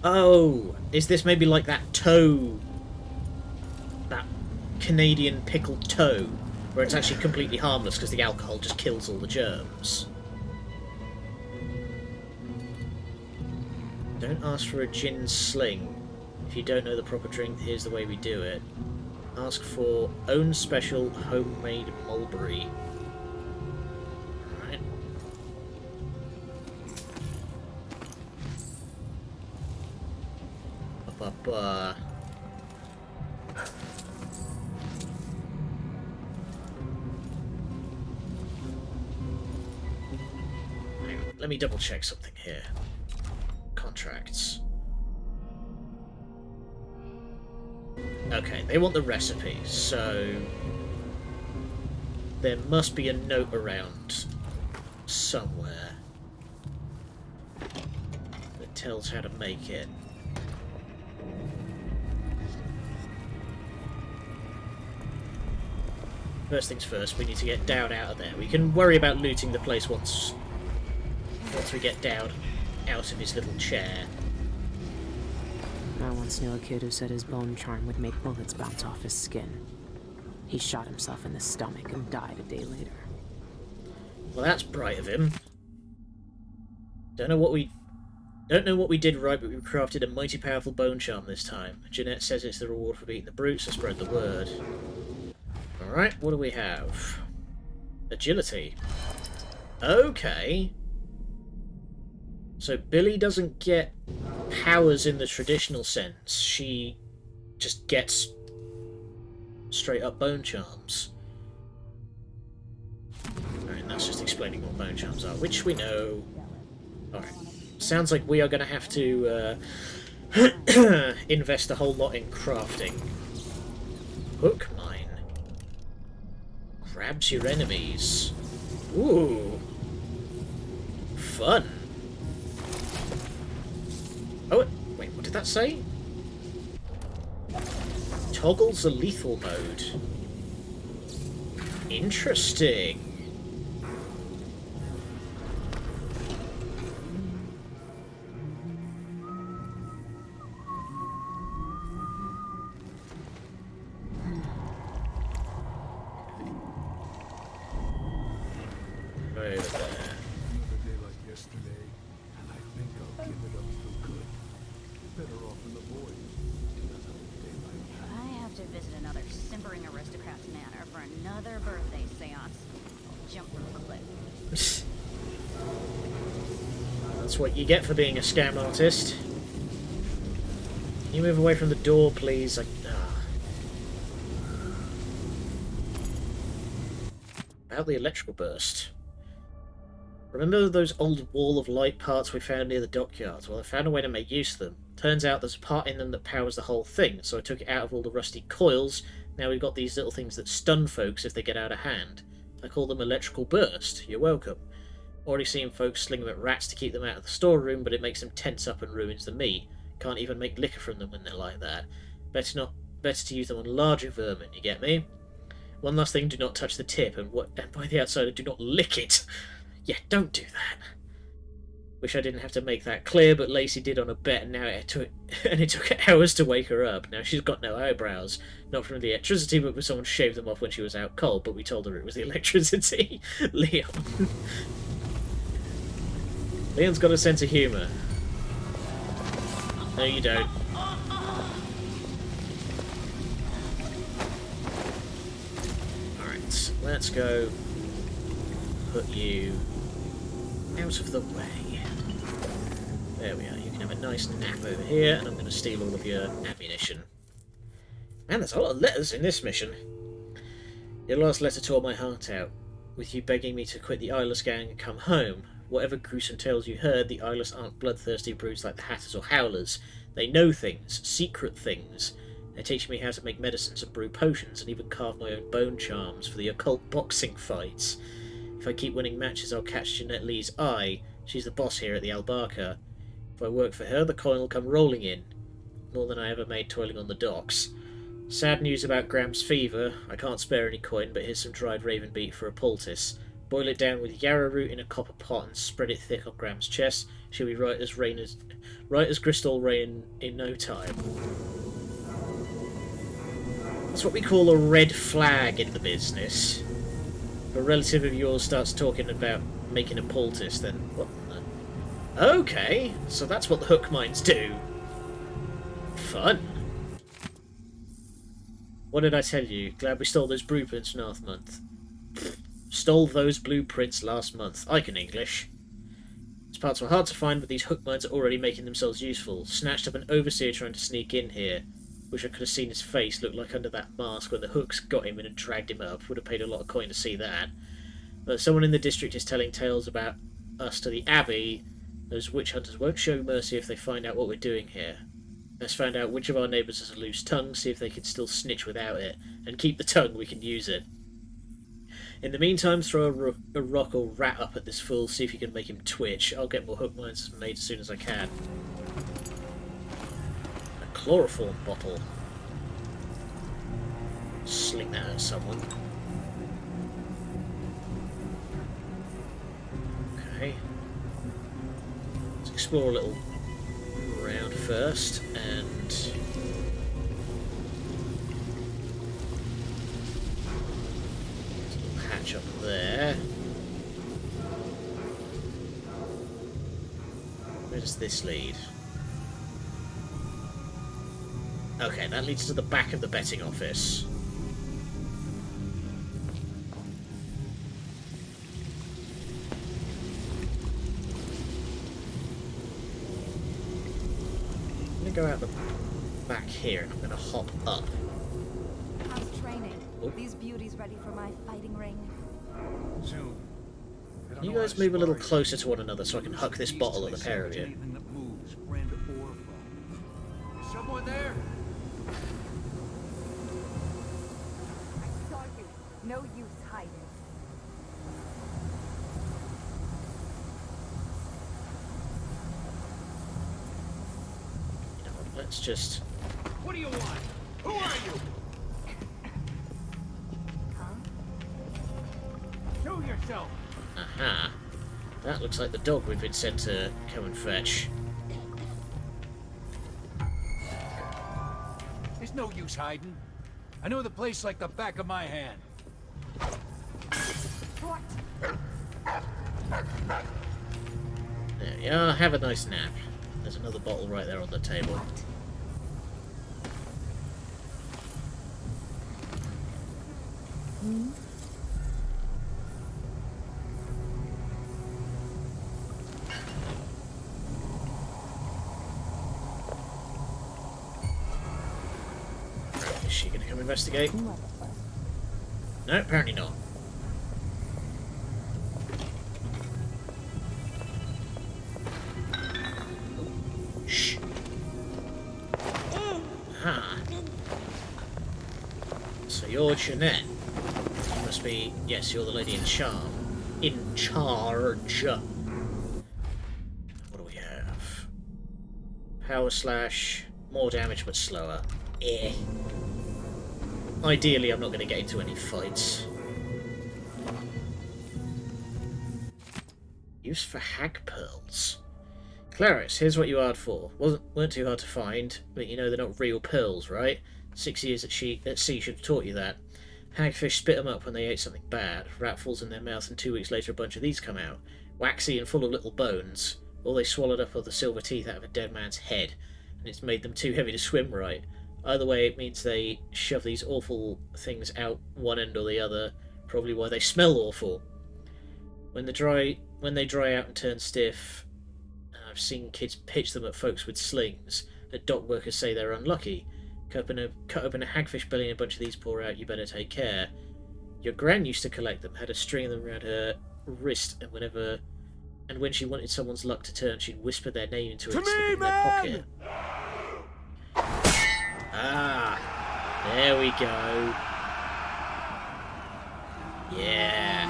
[SPEAKER 1] Oh, is this maybe like that toe? That Canadian pickled toe, where it's actually completely harmless because the alcohol just kills all the germs. Don't ask for a gin sling. If you don't know the proper drink, here's the way we do it. Ask for own special homemade mulberry. Alright. Hang on, let me double check something here. Contracts. Okay, they want the recipes, so there must be a note around somewhere that tells how to make it. First things first, we need to get Dowd out of there. We can worry about looting the place once we get Dowd out of his little chair.
[SPEAKER 2] I once knew a kid who said his bone charm would make bullets bounce off his skin. He shot himself in the stomach and died a day later.
[SPEAKER 1] Well, that's bright of him. Don't know what we did right, but we crafted a mighty powerful bone charm this time. Jeanette says it's the reward for beating the brute, so spread the word. Alright, what do we have? Agility. Okay. So Billie doesn't get powers in the traditional sense. She just gets straight up bone charms. Alright, that's just explaining what bone charms are, which we know. Alright. Sounds like we are going to have to invest a whole lot in crafting. Hook mine. Grabs your enemies. Ooh. Fun. Oh, wait, what did that say? Toggles the lethal mode. Interesting. Over there.
[SPEAKER 6] Another day like yesterday, and I think I'll give it up for good. Better off in the void. Another day like that.
[SPEAKER 12] I have to visit another simpering aristocrat's manor for another birthday seance. I'll jump from the cliff.
[SPEAKER 1] That's what you get for being a scam artist. Can you move away from the door, please? About the electrical burst. Remember those old wall of light parts we found near the dockyards? Well, I found a way to make use of them. Turns out there's a part in them that powers the whole thing, so I took it out of all the rusty coils. Now we've got these little things that stun folks if they get out of hand. I call them electrical burst. You're welcome. Already seen folks sling them at rats to keep them out of the storeroom, but it makes them tense up and ruins the meat. Can't even make liquor from them when they're like that. Better to use them on larger vermin, you get me? One last thing, do not touch the tip, and by the outsider, do not lick it. Yeah, don't do that. Wish I didn't have to make that clear, but Lacey did on a bet, and it took hours to wake her up. Now she's got no eyebrows, not from the electricity, but someone shaved them off when she was out cold. But we told her it was the electricity. Leon. Leon's got a sense of humour. No, you don't. Alright, let's go put you out of the way. There we are. You can have a nice nap over here, and I'm going to steal all of your ammunition. Man, there's a lot of letters in this mission. Your last letter tore my heart out, with you begging me to quit the Eyeless gang and come home. Whatever gruesome tales you heard, the Eyeless aren't bloodthirsty brutes like the Hatters or Howlers. They know things, secret things. They're teaching me how to make medicines and brew potions, and even carve my own bone charms for the occult boxing fights. If I keep winning matches, I'll catch Jeanette Lee's eye. She's the boss here at the Albarca. If I work for her, the coin will come rolling in. More than I ever made toiling on the docks. Sad news about Graham's fever. I can't spare any coin, but here's some dried raven beet for a poultice. Boil it down with yarrow root in a copper pot and spread it thick on Graham's chest. She'll be right as crystal rain in no time. That's what we call a red flag in the business. If a relative of yours starts talking about making a poultice, then what? Okay, so that's what the hook mines do. Fun. What did I tell you? Glad we stole those blueprints last month. Stole those blueprints last month. I can English. These parts were hard to find, but these hook mines are already making themselves useful. Snatched up an overseer trying to sneak in here. Wish I could have seen his face look like under that mask when the hooks got him and had dragged him up. Would have paid a lot of coin to see that. But someone in the district is telling tales about us to the Abbey. Those witch hunters won't show mercy if they find out what we're doing here. Let's find out which of our neighbours has a loose tongue, see if they can still snitch without it. And keep the tongue, we can use it. In the meantime, throw a rock or rat up at this fool, see if you can make him twitch. I'll get more hook mines made as soon as I can. A chloroform bottle. Sling that at someone. Okay. Let's explore a little around first, and hatch up there. Where does this lead? Okay, that leads to the back of the betting office. go out the back here and I'm going to hop up.
[SPEAKER 7] How's training?
[SPEAKER 1] Oh.
[SPEAKER 7] These beauties ready for my fighting ring?
[SPEAKER 10] Soon.
[SPEAKER 1] Can you guys move a little closer to one another so I can huck this bottle at the pair of you?
[SPEAKER 9] Anything that moves, friend or foe. Someone there?
[SPEAKER 7] I saw you. No use hiding.
[SPEAKER 1] You know what, let's just...
[SPEAKER 10] What do you want? Who are you? Show yourself.
[SPEAKER 1] Aha. That looks like the dog we've been sent to come and fetch.
[SPEAKER 9] There's no use hiding. I know the place like the back of my hand.
[SPEAKER 1] There we are, have a nice nap. There's another bottle right there on the table. Is she going to come investigate? No, apparently not. Shh. Ah. So you're Jeanette. You must be... Yes, you're the lady in charm. In charge. What do we have? Power slash. More damage but slower. Eh. Ideally, I'm not going to get into any fights. Use for hag pearls. Clarice, here's what you asked for. Weren't too hard to find, but you know they're not real pearls, right? 6 years at sea should have taught you that. Hagfish spit them up when they ate something bad. Rat falls in their mouth and 2 weeks later a bunch of these come out. Waxy and full of little bones. All they swallowed up are the silver teeth out of a dead man's head, and it's made them too heavy to swim right. Either way, it means they shove these awful things out one end or the other, probably why they smell awful. When they dry out and turn stiff, I've seen kids pitch them at folks with slings. The dock workers say they're unlucky. Cut open a hagfish belly and a bunch of these pour out, you better take care. Your gran used to collect them, had a string of them around her wrist, and when she wanted someone's luck to turn, she'd whisper their name into it and stick it in their pocket. Ah, there we go. Yeah.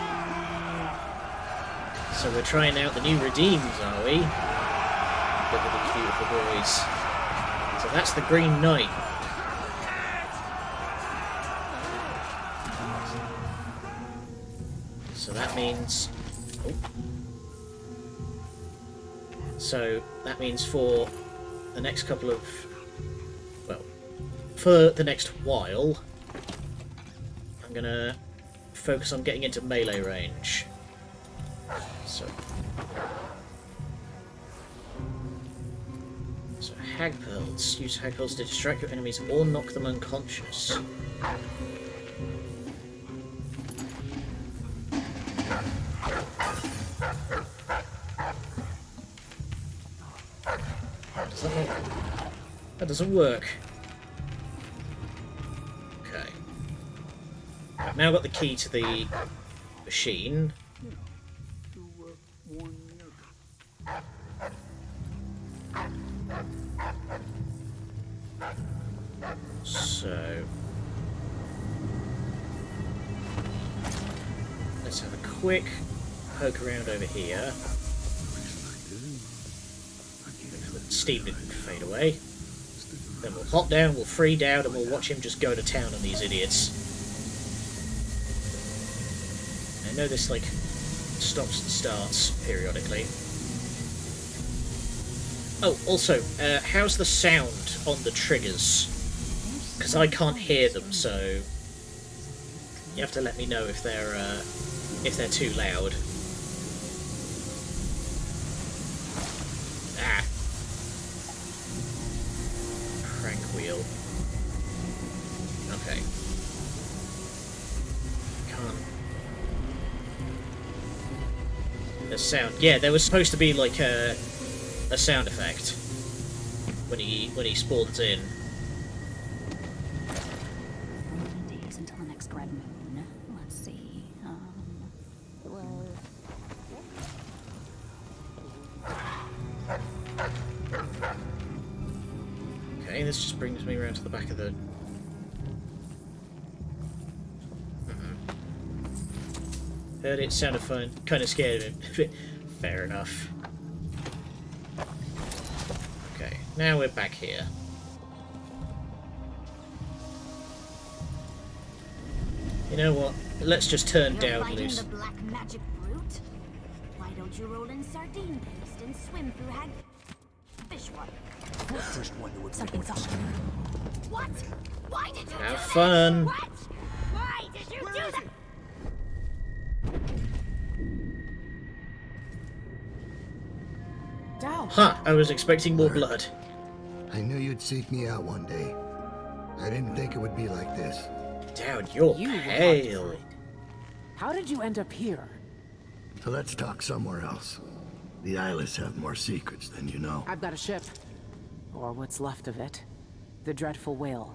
[SPEAKER 1] So we're trying out the new redeems, are we? Look at these beautiful boys. So that's the Green Knight. So that means... Oh. So that means for the next couple of... Well, for the next while, I'm going to focus on getting into melee range. So hag pearls. Use hag pearls to distract your enemies or knock them unconscious. That doesn't work. Okay. I've now got the key to the machine. So let's have a quick poke around over here. The steam didn't fade away. Then we'll hop down, we'll free down, and we'll watch him just go to town on these idiots. I know this like stops and starts periodically. Oh, also, how's the sound on the triggers? Because I can't hear them, so you have to let me know if they're too loud. Ah, crank wheel. Okay. Can't. The sound. Yeah, there was supposed to be like a sound effect. when he spawns in.
[SPEAKER 12] 40 days until the next red moon. Let's see. It was.
[SPEAKER 1] Okay, this just brings me around to the back of the. Heard it, sounded fun. Kind of scared of him. Fair enough. Okay, now we're back here. You know what? Let's just turn
[SPEAKER 4] You're
[SPEAKER 1] down
[SPEAKER 4] fighting
[SPEAKER 1] loose.
[SPEAKER 4] the black magic brute? Why don't you roll in sardine paste and swim through fish water?
[SPEAKER 9] First one to admit
[SPEAKER 4] Something's
[SPEAKER 9] what's
[SPEAKER 4] up. What? Why did you do
[SPEAKER 1] Have
[SPEAKER 4] that?
[SPEAKER 1] fun.
[SPEAKER 4] What? Why did you do that?
[SPEAKER 7] Dow.
[SPEAKER 1] Huh, I was expecting more blood.
[SPEAKER 13] I knew you'd seek me out one day. I didn't think it would be like this.
[SPEAKER 1] Dad, you're
[SPEAKER 2] You were hard to
[SPEAKER 1] pale.
[SPEAKER 2] find. How did you end up here?
[SPEAKER 13] So let's talk somewhere else. The Eyeless have more secrets than you know.
[SPEAKER 2] I've got a ship. Or what's left of it. The Dreadful Whale.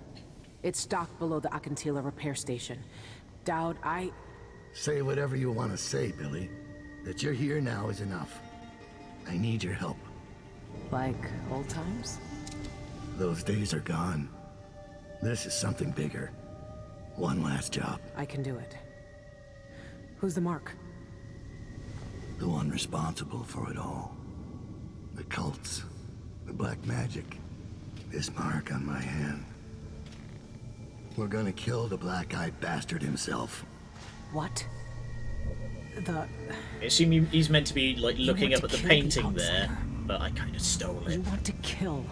[SPEAKER 2] It's docked below the Akantila repair station. Dowd,
[SPEAKER 13] Say whatever you want to say, Billy. That you're here now is enough. I need your help.
[SPEAKER 2] Like old times?
[SPEAKER 13] Those days are gone. This is something bigger. One last job.
[SPEAKER 2] I can do it. Who's the mark?
[SPEAKER 13] The one responsible for it all. The cults. The black magic. This mark on my hand. We're gonna kill the black-eyed bastard himself.
[SPEAKER 2] What?
[SPEAKER 1] I assume he's meant to be like looking up
[SPEAKER 2] want
[SPEAKER 1] at
[SPEAKER 2] to
[SPEAKER 1] the
[SPEAKER 2] kill the
[SPEAKER 1] painting there,
[SPEAKER 2] Counselor.
[SPEAKER 1] but I kind of stole it.
[SPEAKER 2] You want to kill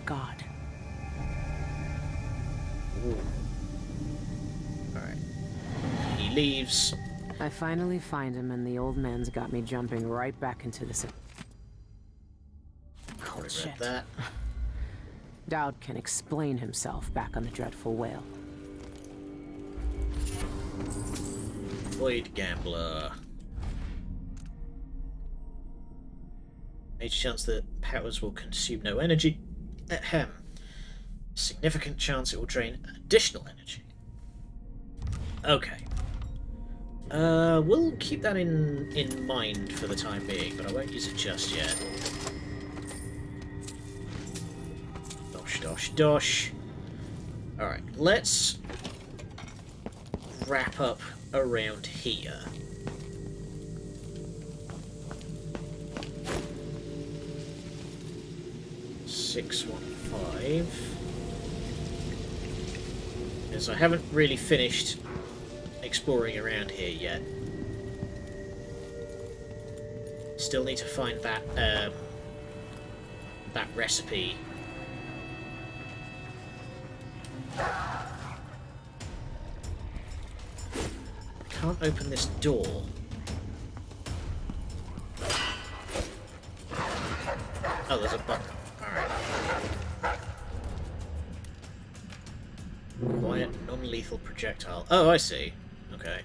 [SPEAKER 2] God.
[SPEAKER 1] Alright. He leaves.
[SPEAKER 2] I finally find him, and the old man's got me jumping right back into this.
[SPEAKER 1] Already read
[SPEAKER 2] Shit.
[SPEAKER 1] that.
[SPEAKER 2] Dowd can explain himself back on the Dreadful Whale.
[SPEAKER 1] Void Gambler. Major chance that powers will consume no energy. Ahem. Significant chance it will drain additional energy. Okay. We'll keep that in mind for the time being, but I won't use it just yet. Dosh, dosh, dosh. Alright, let's wrap up around here. $615. As I haven't really finished exploring around here yet. Still need to find that that recipe. Can't open this door. Oh, there's a button. Alright. Quiet, non-lethal projectile. Oh, I see. Okay.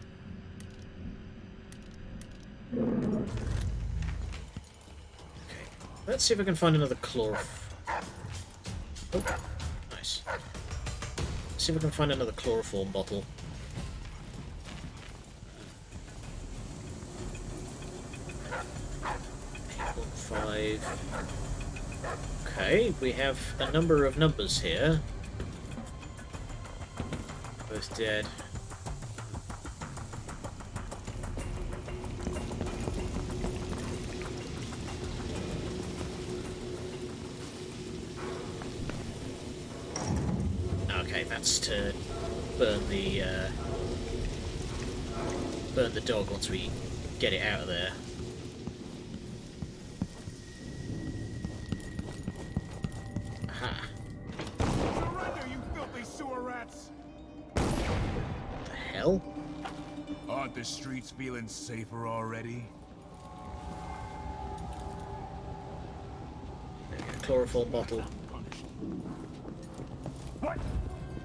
[SPEAKER 1] Okay. Let's see if I can find another Oh, nice. Let's see if I can find another chloroform bottle. Five. Okay, we have a number of numbers here. Both dead. Okay, that's to burn the dog once we get it out of there. Aha.
[SPEAKER 10] Surrender, you filthy sewer rats!
[SPEAKER 1] The hell?
[SPEAKER 10] Aren't the streets feeling safer already?
[SPEAKER 1] Chloroform bottle.
[SPEAKER 10] What?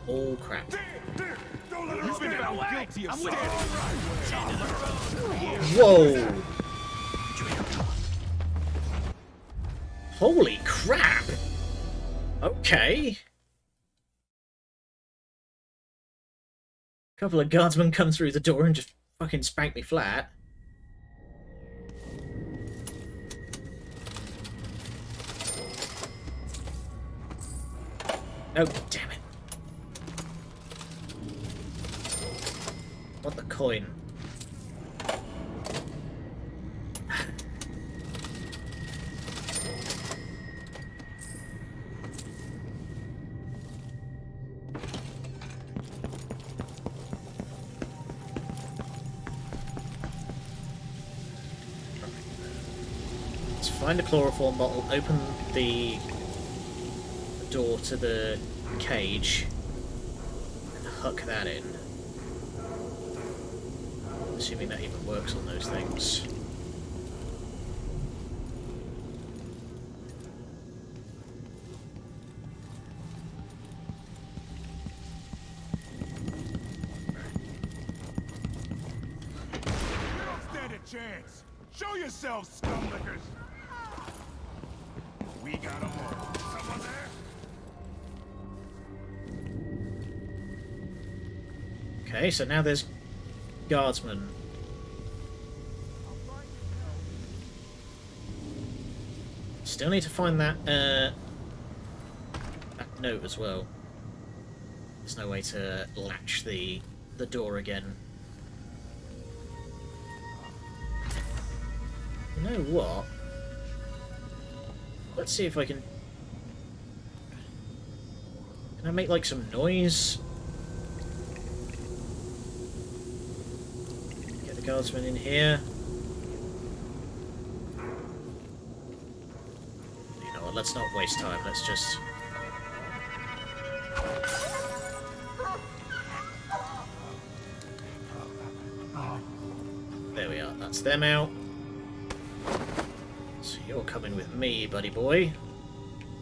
[SPEAKER 1] Oh crap.
[SPEAKER 10] Don't let her You've been found guilty of standing.
[SPEAKER 1] Whoa! Holy crap! Okay. A couple of guardsmen come through the door and just fucking spank me flat. Oh, damn it. Want the coin. Let's find a chloroform bottle, open the door to the cage, and hook that in. Assuming that even works on those things.
[SPEAKER 10] You don't stand a chance. Show yourselves, scumlickers. We got them all. Someone there?
[SPEAKER 1] Okay, so now there's guardsmen. Still need to find that that note as well. There's no way to latch the door again. You know what? Let's see if I can... Can I make like some noise? Get the guardsman in here. You know what, let's not waste time, let's just... There we are, that's them out. So you're coming with me, buddy boy.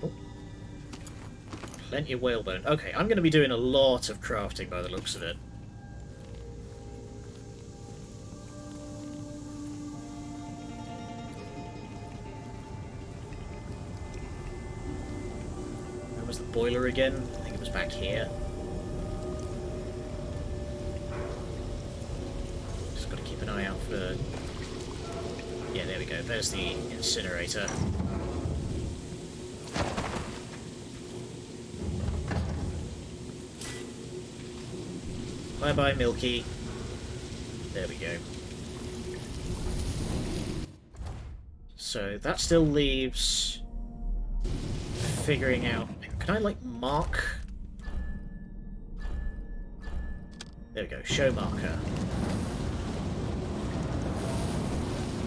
[SPEAKER 1] Oh. Plenty of whalebone. Okay, I'm going to be doing a lot of crafting by the looks of it. Where was the boiler again? I think it was back here. Just got to keep an eye out for... Yeah, there we go. There's the incinerator. Bye-bye, Milky. There we go. So that still leaves figuring out... Can I, like, mark? There we go. Show marker.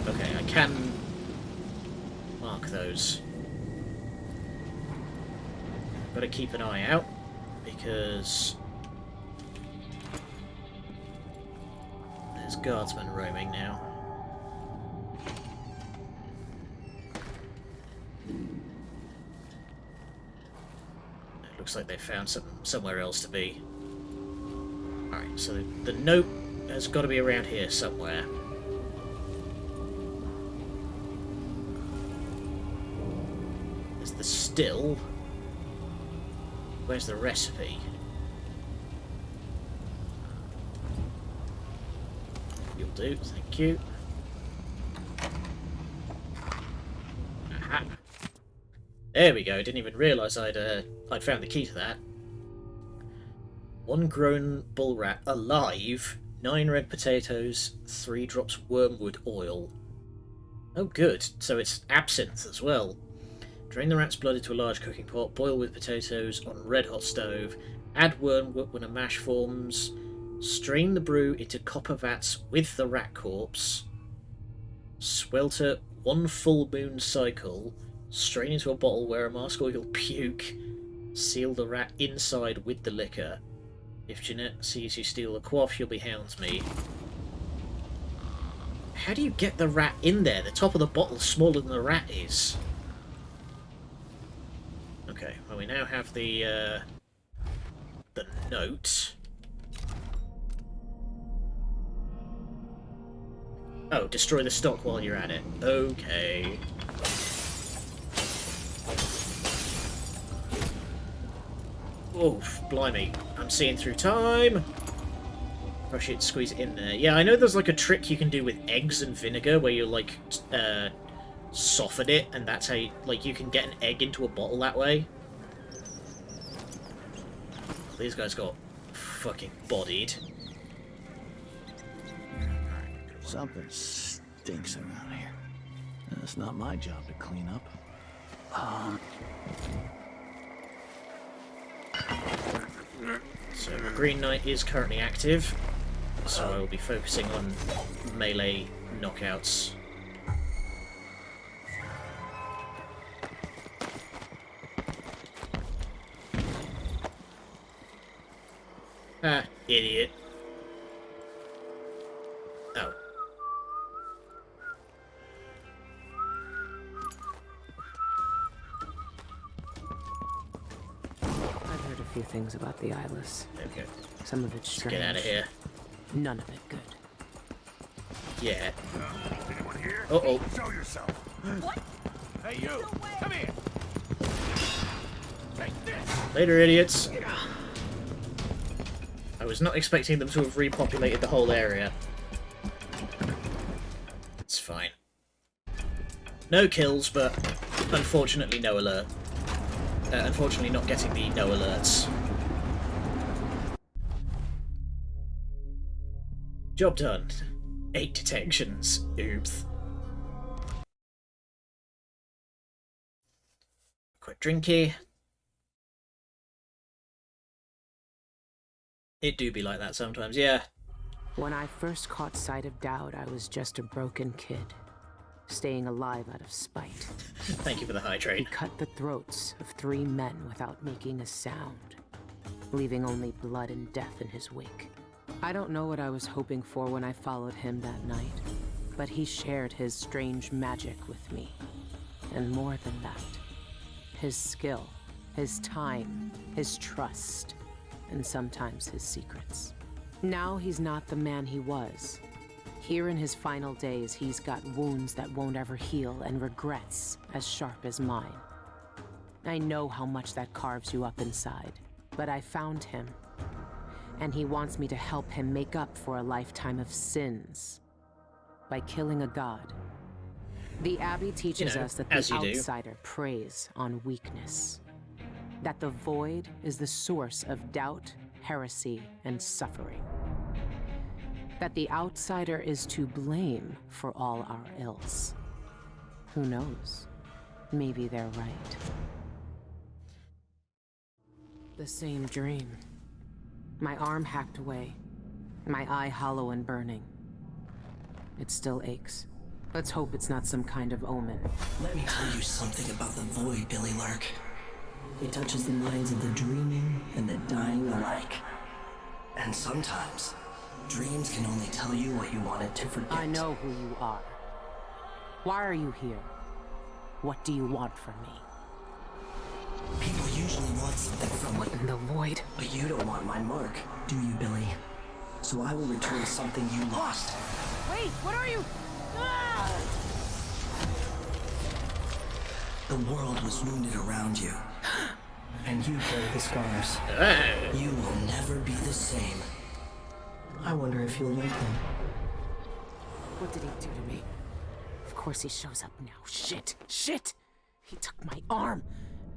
[SPEAKER 1] Okay, I can mark those. Got to keep an eye out because there's guardsmen roaming now. It looks like they found somewhere else to be. Alright, so the note has got to be around here somewhere. The still. Where's the recipe? You'll do, thank you. Aha. There we go. Didn't even realise I'd found the key to that. 1 grown bull rat alive, 9 red potatoes, 3 drops wormwood oil. Oh, good. So it's absinthe as well. Drain the rat's blood into a large cooking pot, boil with potatoes on a red-hot stove, add wormwood when a mash forms, strain the brew into copper vats with the rat corpse, swelter 1 full moon cycle, strain into a bottle where a mask oil puke, seal the rat inside with the liquor. If Jeanette sees you steal the quaff, she'll be hounds me. How do you get the rat in there? The top of the bottle's smaller than the rat is. Okay, well we now have the note. Oh, destroy the stock while you're at it. Okay. Oof, blimey. I'm seeing through time. Rush it, squeeze it in there. Yeah, I know there's like a trick you can do with eggs and vinegar where you like soften it, and that's how you, like, you can get an egg into a bottle that way. These guys got fucking bodied.
[SPEAKER 3] Something stinks around here. It's not my job to clean up.
[SPEAKER 1] So Green Knight is currently active, so I will be focusing on melee knockouts. Ah, idiot. Oh.
[SPEAKER 2] I've heard a few things about the Eyeless.
[SPEAKER 1] Okay.
[SPEAKER 2] Some of it's strange.
[SPEAKER 1] Get out of here.
[SPEAKER 2] None of it good.
[SPEAKER 1] Yeah.
[SPEAKER 10] Anyone here?
[SPEAKER 1] Uh-oh.
[SPEAKER 10] Show yourself.
[SPEAKER 12] What?
[SPEAKER 10] Hey, you! Come here! Take this!
[SPEAKER 1] Later, idiots. I was not expecting them to have repopulated the whole area. It's fine. No kills, but unfortunately no alert. Unfortunately not getting the no alerts. Job done. 8 detections. Oops. Quick drinky. It do be like that sometimes, yeah.
[SPEAKER 2] When I first caught sight of Dowd, I was just a broken kid, staying alive out of spite.
[SPEAKER 1] Thank you for the hydrate.
[SPEAKER 2] He cut the throats of 3 men without making a sound, leaving only blood and death in his wake. I don't know what I was hoping for when I followed him that night, but he shared his strange magic with me. And more than that, his skill, his time, his trust, and sometimes his secrets. Now he's not the man he was. Here in his final days, he's got wounds that won't ever heal and regrets as sharp as mine. I know how much that carves you up inside, but I found him, and he wants me to help him make up for a lifetime of sins by killing a god. The Abbey teaches us that the outsider preys on weakness. That the void is the source of doubt, heresy, and suffering. That the outsider is to blame for all our ills. Who knows? Maybe they're right. The same dream. My arm hacked away. My eye hollow and burning. It still aches. Let's hope it's not some kind of omen.
[SPEAKER 14] Let me tell you something about the void, Billie Lurk. It touches the minds of the dreaming and the dying alike. And sometimes, dreams can only tell you what you wanted to forget.
[SPEAKER 2] I know who you are. Why are you here? What do you want from me?
[SPEAKER 14] People usually want something from
[SPEAKER 2] What in the void?
[SPEAKER 14] But you don't want my mark, do you, Billie? So I will return something you lost.
[SPEAKER 7] Wait, what are you? Ah!
[SPEAKER 14] The world was wounded around you. And you carry the scars. You will never be the same. I wonder if you'll like them.
[SPEAKER 2] What did he do to me? Of course he shows up now. Shit! Shit! He took my arm!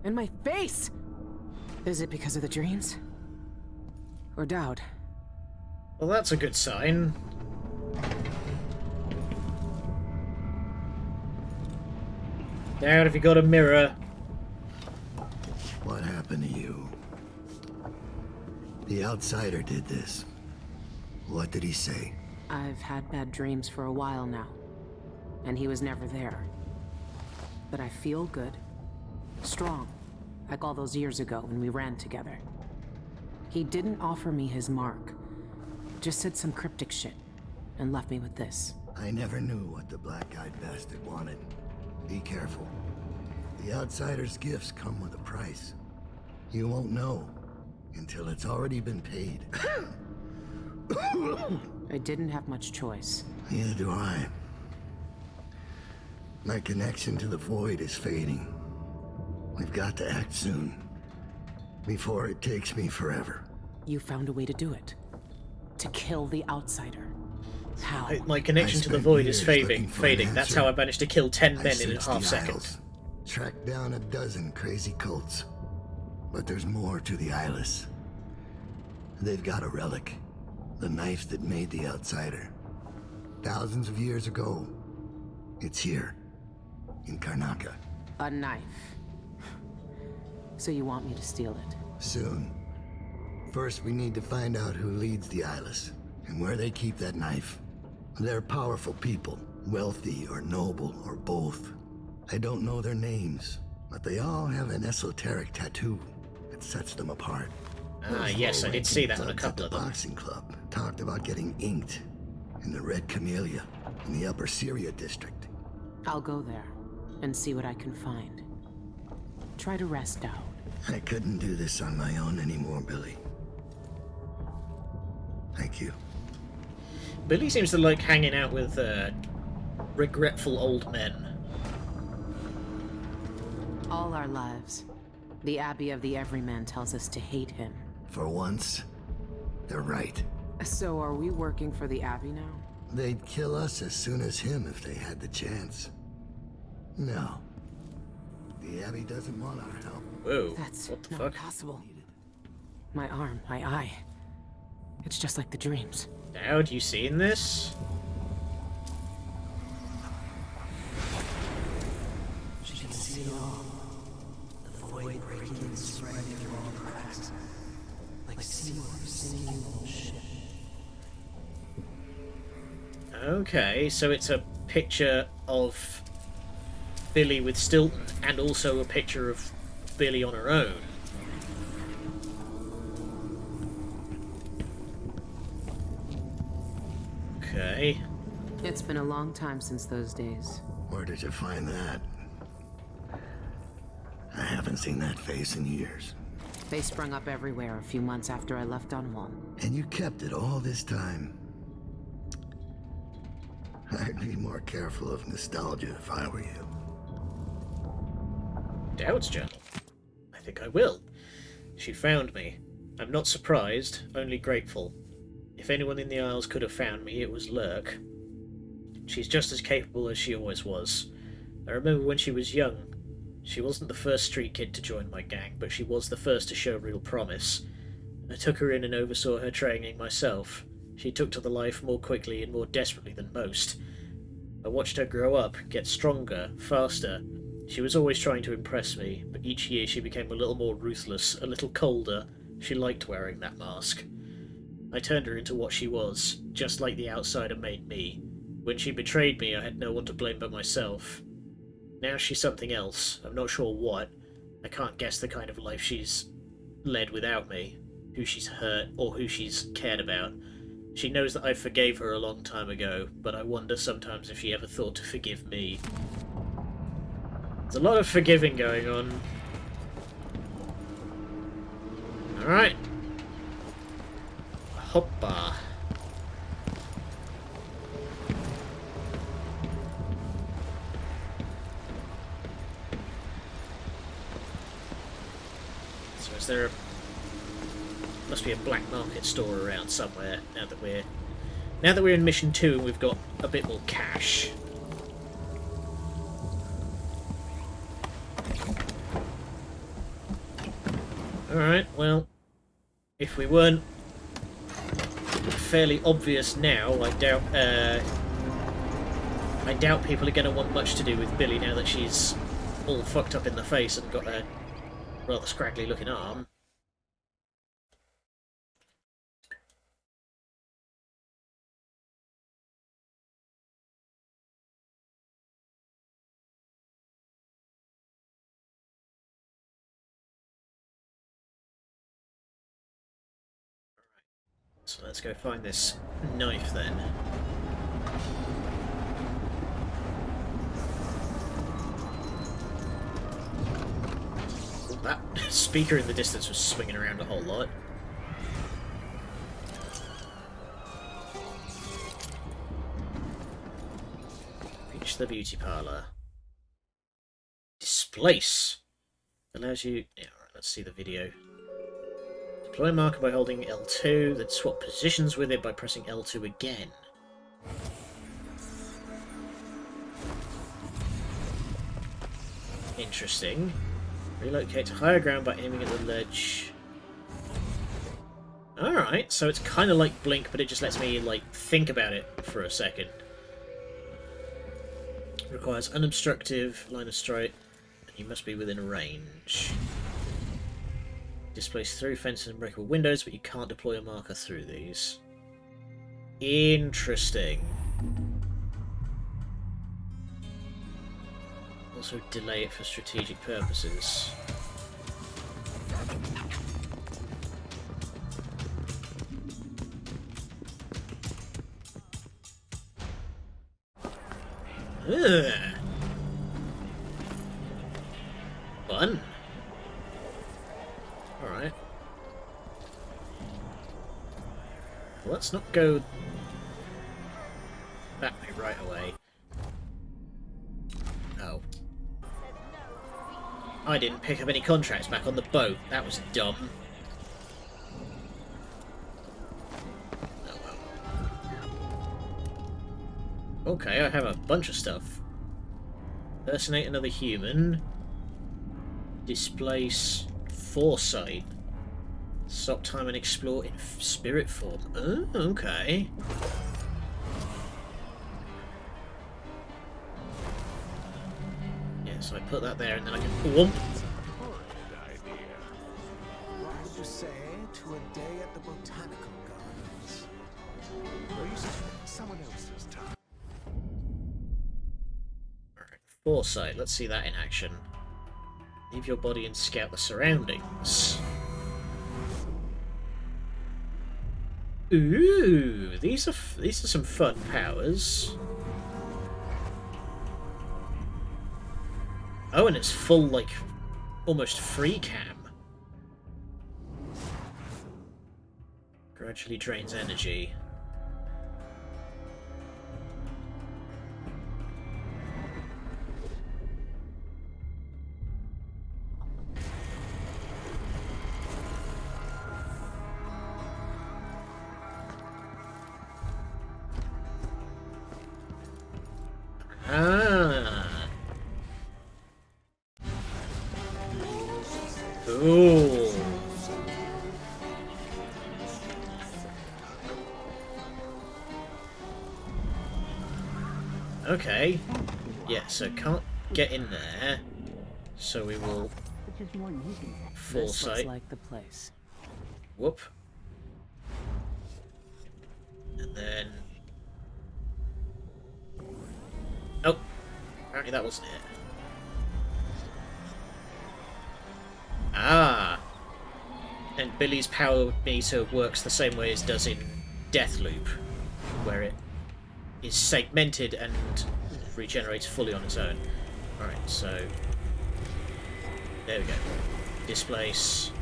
[SPEAKER 2] And my face! Is it because of the dreams? Or Dowd?
[SPEAKER 1] Well, that's a good sign. Dowd, if you got a mirror.
[SPEAKER 13] What happened to you? The outsider did this. What did he say?
[SPEAKER 2] I've had bad dreams for a while now. And he was never there. But I feel good. Strong. Like all those years ago when we ran together. He didn't offer me his mark. Just said some cryptic shit. And left me with this.
[SPEAKER 13] I never knew what the black-eyed bastard wanted. Be careful. The outsider's gifts come with a price. You won't know until it's already been paid.
[SPEAKER 2] I didn't have much choice.
[SPEAKER 13] Neither do I. My connection to the void is fading. We've got to act soon. before it takes me forever.
[SPEAKER 2] You found a way to do it. To kill the outsider. How?
[SPEAKER 1] My connection to the void is fading. That's how I managed to kill 10 men in a half second.
[SPEAKER 13] Tracked down a dozen crazy cults. But there's more to the eyeless. They've got a relic. The knife that made the outsider. Thousands of years ago. It's here. In Karnaca.
[SPEAKER 2] A knife. So you want me to steal it?
[SPEAKER 13] Soon. First, we need to find out who leads the eyeless. And where they keep that knife. They're powerful people. Wealthy or noble or both. I don't know their names. But they all have an esoteric tattoo that sets them apart.
[SPEAKER 1] Ah, yes, I did see that on a couple of them.
[SPEAKER 13] The boxing club talked about getting inked in the Red Camellia in the Upper Syria district.
[SPEAKER 2] I'll go there and see what I can find. Try to rest out.
[SPEAKER 13] I couldn't do this on my own anymore, Billie. Thank you.
[SPEAKER 1] Billie seems to like hanging out with regretful old men.
[SPEAKER 2] All our lives, the Abbey of the Everyman tells us to hate him.
[SPEAKER 13] For once, they're right.
[SPEAKER 2] So are we working for the Abbey now?
[SPEAKER 13] They'd kill us as soon as him if they had the chance. No. The Abbey doesn't want our help.
[SPEAKER 1] Whoa,
[SPEAKER 2] that's
[SPEAKER 1] what the
[SPEAKER 2] not
[SPEAKER 1] fuck?
[SPEAKER 2] possible. My arm, my eye. It's just like the dreams.
[SPEAKER 1] Dowd, you seen this?
[SPEAKER 14] She can see it all. The void breaking and spreading through all the cracks. Like seawater sinking in the ship.
[SPEAKER 1] Okay, so it's a picture of Billie with Stilton and also a picture of Billie on her own. Okay.
[SPEAKER 2] It's been a long time since those days.
[SPEAKER 13] Where did you find that? I haven't seen that face in years.
[SPEAKER 2] They sprung up everywhere a few months after I left Dunwall.
[SPEAKER 13] And you kept it all this time. I'd be more careful of nostalgia if I were you.
[SPEAKER 1] Dowd's journal. I think I will. She found me. I'm not surprised, only grateful. If anyone in the Isles could have found me, it was Lurk. She's just as capable as she always was. I remember when she was young. She wasn't the first street kid to join my gang, but she was the first to show real promise. I took her in and oversaw her training myself. She took to the life more quickly and more desperately than most. I watched her grow up, get stronger, faster. She was always trying to impress me, but each year she became a little more ruthless, a little colder. She liked wearing that mask. I turned her into what she was, just like the outsider made me. When she betrayed me, I had no one to blame but myself. Now she's something else. I'm not sure what. I can't guess the kind of life she's led without me, who she's hurt, or who she's cared about. She knows that I forgave her a long time ago, but I wonder sometimes if she ever thought to forgive me. There's a lot of forgiving going on. Alright. Hoppa. So is there a... must be a black market store around somewhere now that we're in mission 2 and we've got a bit more cash. Alright, well, if we weren't fairly obvious now, I doubt people are going to want much to do with Billie now that she's all fucked up in the face and got a rather scraggly looking arm. So let's go find this knife then. That speaker in the distance was swinging around a whole lot. Reach the beauty parlour. Displace! Allows you... Yeah, alright, let's see the video. Deploy a marker by holding L2, then swap positions with it by pressing L2 again. Interesting. Relocate to higher ground by aiming at the ledge. Alright, so it's kind of like Blink, but it just lets me, like, think about it for a second. Requires unobstructive line of sight, and you must be within range. Displays through fences and breakable windows, but you can't deploy a marker through these. Interesting. Also delay it for strategic purposes. Ugh. Fun. Alright. Well, let's not go that way right away. Oh. I didn't pick up any contracts back on the boat. That was dumb. Oh well. Okay, I have a bunch of stuff. Impersonate another human. Displace foresight. Stop time and explore in spirit form. Oh, okay. Yeah, so I put that there and then I can whoomp.
[SPEAKER 15] What would you say to a day at the botanical gardens? Someone else's time.
[SPEAKER 1] Alright, foresight. Let's see that in action. Leave your body and scout the surroundings. Ooh, these are some fun powers. Oh, and it's full, like, almost free cam. Gradually drains energy. Ah. Cool. Okay. Yeah, so can't get in there. So we will
[SPEAKER 2] This looks like the place.
[SPEAKER 1] Whoop. And then oh, apparently that wasn't it. Ah! And Billie's power meter works the same way as does in Deathloop, where it is segmented and regenerates fully on its own. Alright, so there we go. Displace.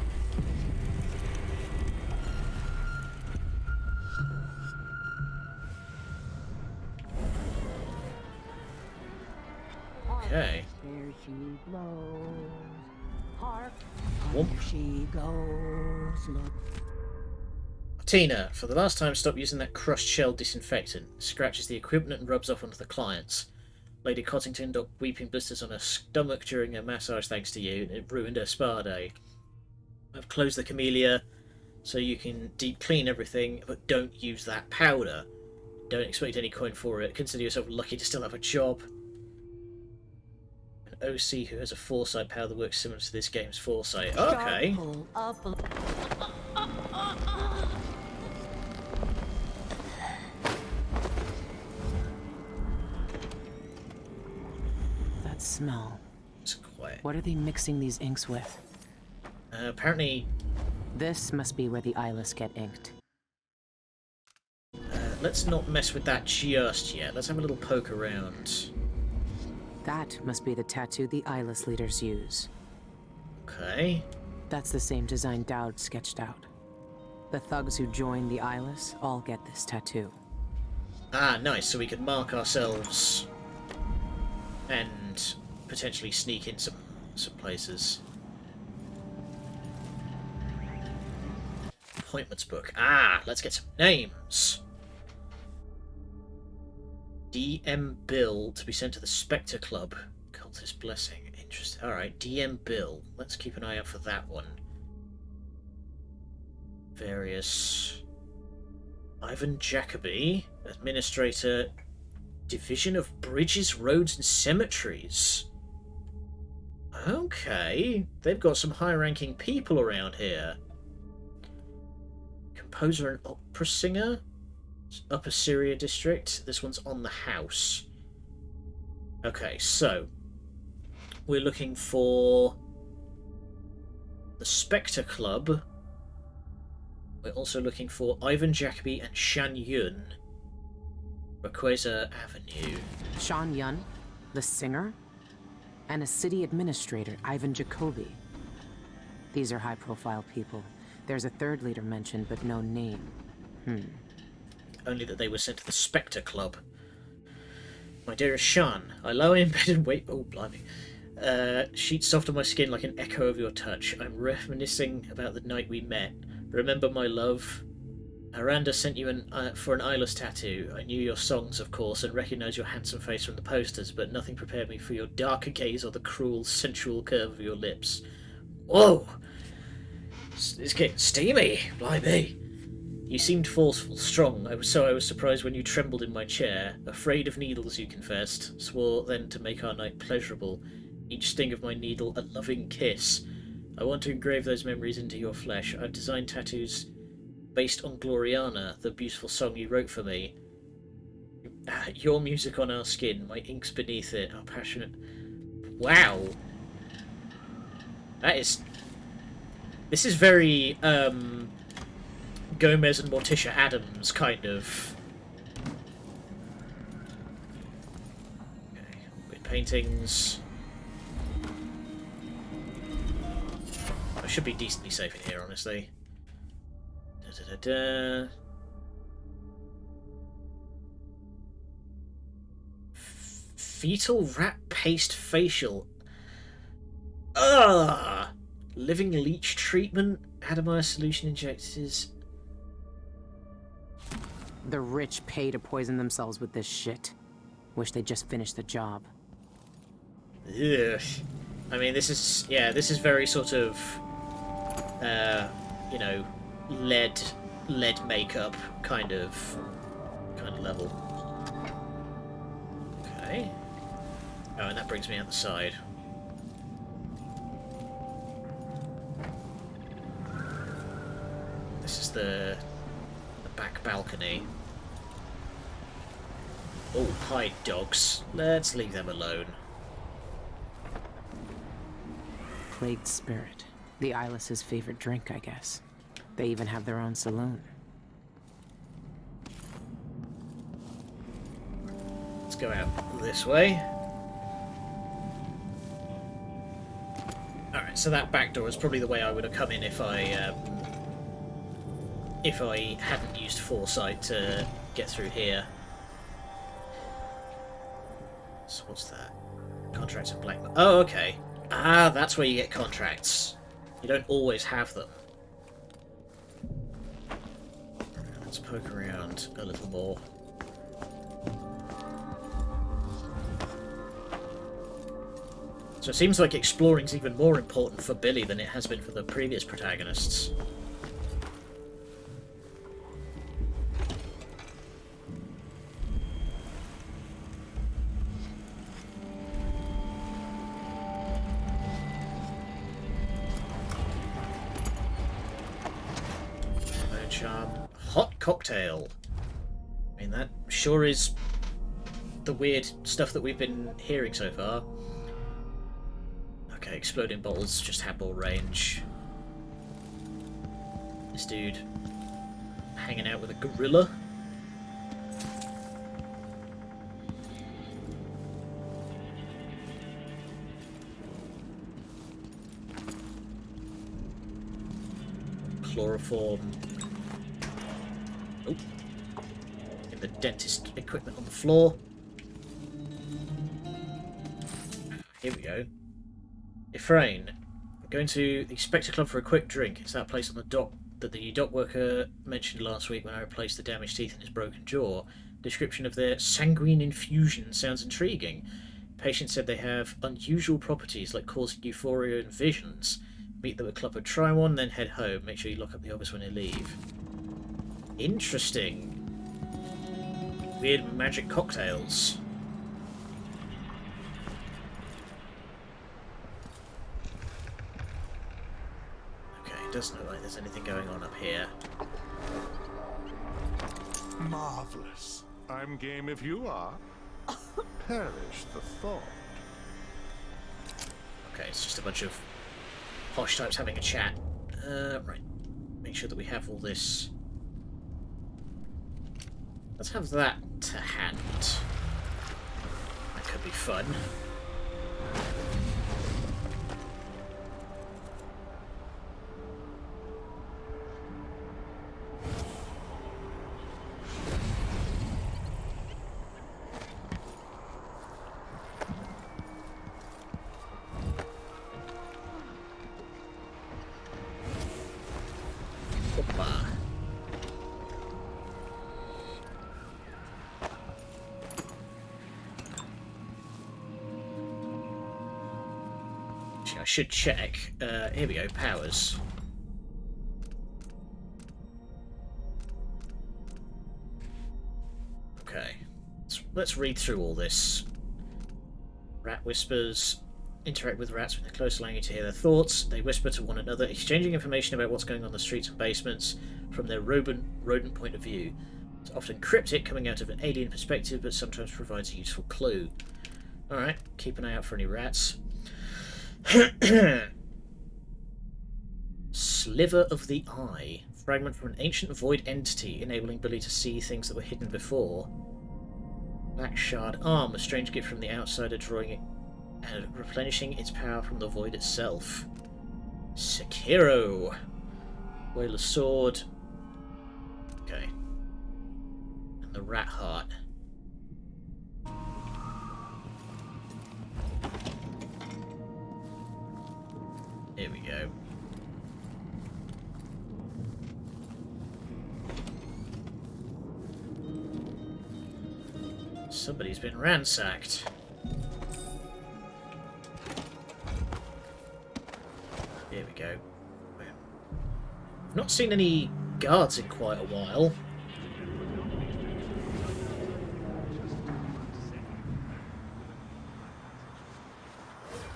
[SPEAKER 1] Okay.
[SPEAKER 2] There she blows. Hark,
[SPEAKER 1] Whoop.
[SPEAKER 2] there she goes. Look.
[SPEAKER 1] Tina, for the last time, stop using that crushed shell disinfectant. Scratches the equipment and rubs off onto the clients. Lady Cottington got weeping blisters on her stomach during her massage thanks to you, and it ruined her spa day. I've closed the camellia so you can deep clean everything, but don't use that powder. Don't expect any coin for it. Consider yourself lucky to still have a job. An OC who has a foresight power that works similar to this game's foresight. Okay.
[SPEAKER 2] That smell.
[SPEAKER 1] It's quiet.
[SPEAKER 2] What are they mixing these inks with?
[SPEAKER 1] Apparently...
[SPEAKER 2] This must be where the eyeless get inked.
[SPEAKER 1] Let's not mess with that just yet. Let's have a little poke around.
[SPEAKER 2] That must be the tattoo the eyeless leaders use.
[SPEAKER 1] Okay.
[SPEAKER 2] That's the same design Dowd sketched out. The thugs who join the eyeless all get this tattoo.
[SPEAKER 1] Ah, nice. So we could mark ourselves and potentially sneak in some places. appointments book. Ah, let's get some names. DM Bill to be sent to the Spectre Club. Cultist Blessing. Interesting. Alright, DM Bill. Let's keep an eye out for that one. Various... Ivan Jacoby, Administrator, Division of Bridges, Roads and Cemeteries. Okay, they've got some high-ranking people around here. Composer and opera singer, Upper Syria District. This one's on the house. Okay, so we're looking for the Spectre Club. We're also looking for Ivan Jacoby and Shan Yun. Rayquaza Avenue.
[SPEAKER 2] Shan Yun, the singer, and a city administrator, Ivan Jacoby. These are high-profile people. There's a third leader mentioned, but no name.
[SPEAKER 1] Only that they were sent to the Spectre Club. My dearest Shan, I lie in bed and wait. Oh, blimey. Sheets soft on my skin like an echo of your touch. I'm reminiscing about the night we met. Remember my love? Aranda sent you for an eyeless tattoo. I knew your songs, of course, and recognized your handsome face from the posters, but nothing prepared me for your darker gaze or the cruel, sensual curve of your lips. Whoa! It's getting steamy, blimey. You seemed forceful, strong, I was surprised when you trembled in my chair. Afraid of needles, you confessed. Swore then to make our night pleasurable. Each sting of my needle a loving kiss. I want to engrave those memories into your flesh. I've designed tattoos based on Gloriana, the beautiful song you wrote for me. Your music on our skin, my inks beneath it, our passionate... Wow! This is very, Gomez and Morticia Adams, kind of. Okay, weird paintings. I should be decently safe in here, honestly. Fetal rat paste facial. Ugh! Living leech treatment. Adamire solution injectors.
[SPEAKER 2] The rich pay to poison themselves with this shit. Wish they'd just finished the job.
[SPEAKER 1] Ugh. I mean, this is very sort of, you know, lead makeup kind of level. Okay. Oh, and that brings me out the side. This is the back balcony. Oh, hide dogs. Let's leave them alone.
[SPEAKER 2] Plagued spirit. The Eyeless's favorite drink, I guess. They even have their own saloon.
[SPEAKER 1] Let's go out this way. Alright, so that back door is probably the way I would have come in if I hadn't used foresight to get through here. So what's that? Contracts and black... Oh, okay. Ah, that's where you get contracts. You don't always have them. Let's poke around a little more. So it seems like exploring's even more important for Billie than it has been for the previous protagonists. Hot cocktail. I mean, that sure is the weird stuff that we've been hearing so far. Okay, exploding bottles just have more range. This dude hanging out with a gorilla. Chloroform. Oh. Get the dentist equipment on the floor. Here we go. Ifrain. We're going to the Spectre Club for a quick drink. It's that place on the dock that the dock worker mentioned last week when I replaced the damaged teeth in his broken jaw. Description of their sanguine infusion sounds intriguing. Patient said they have unusual properties like causing euphoria and visions. Meet them at Club and try one, then head home. Make sure you lock up the office when you leave. Interesting. Weird magic cocktails. Okay, it doesn't look like there's anything going on up here.
[SPEAKER 10] Marvelous. I'm game if you are. Perish the thought.
[SPEAKER 1] Okay, it's just a bunch of posh types having a chat. Right. Make sure that we have all this. Let's have that to hand. That could be fun. I should check. Here we go, powers. Okay, let's read through all this. Rat whispers. Interact with rats with a close language to hear their thoughts. They whisper to one another, exchanging information about what's going on in the streets and basements from their rodent point of view. It's often cryptic, coming out of an alien perspective, but sometimes provides a useful clue. Alright, keep an eye out for any rats. Sliver of the Eye. Fragment from an ancient void entity, enabling Billie to see things that were hidden before. Black Shard Arm, a strange gift from the outsider, drawing it and replenishing its power from the void itself. Sekiro. Whaler's Sword. Okay. And the Rat Heart. Here we go. Somebody's been ransacked. Here we go. I've not seen any guards in quite a while.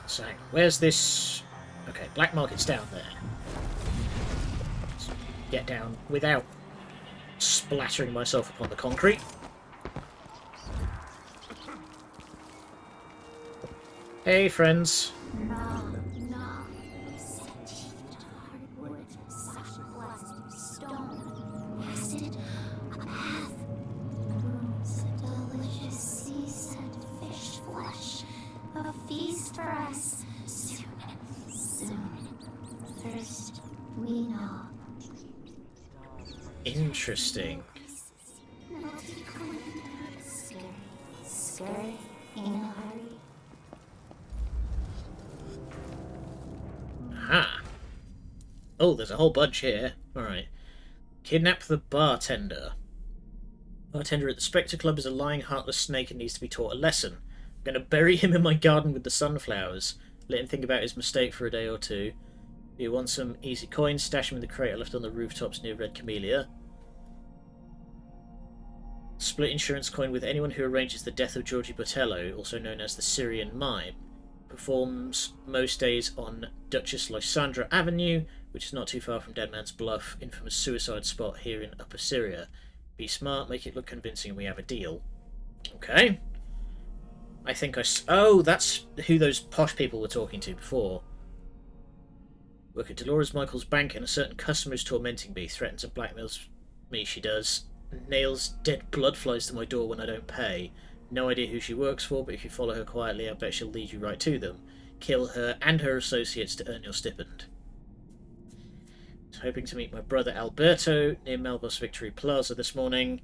[SPEAKER 1] So, where's this? Okay, black market's down there. Let's get down without splattering myself upon the concrete. Hey, friends. Interesting.
[SPEAKER 4] Scary in a hurry.
[SPEAKER 1] Aha. Oh, there's a whole bunch here. Alright. Kidnap the bartender. Bartender at the Spectre Club is a lying, heartless snake and needs to be taught a lesson. I'm going to bury him in my garden with the sunflowers. Let him think about his mistake for a day or two. If you want some easy coins, stash them in the crate I left on the rooftops near Red Camellia. Split insurance coin with anyone who arranges the death of Georgie Botello, also known as the Syrian Mime. Performs most days on Duchess Lysandra Avenue, which is not too far from Dead Man's Bluff, infamous suicide spot here in Upper Syria. Be smart, make it look convincing, and we have a deal. Okay. I think oh, that's who those posh people were talking to before. Work at Dolores Michael's bank and a certain customer is tormenting me, threatens and blackmails me, she does. Nails dead blood flies to my door when I don't pay. No idea who she works for, but if you follow her quietly, I bet she'll lead you right to them. Kill her and her associates to earn your stipend. I was hoping to meet my brother Alberto near Melbourne's Victory Plaza this morning.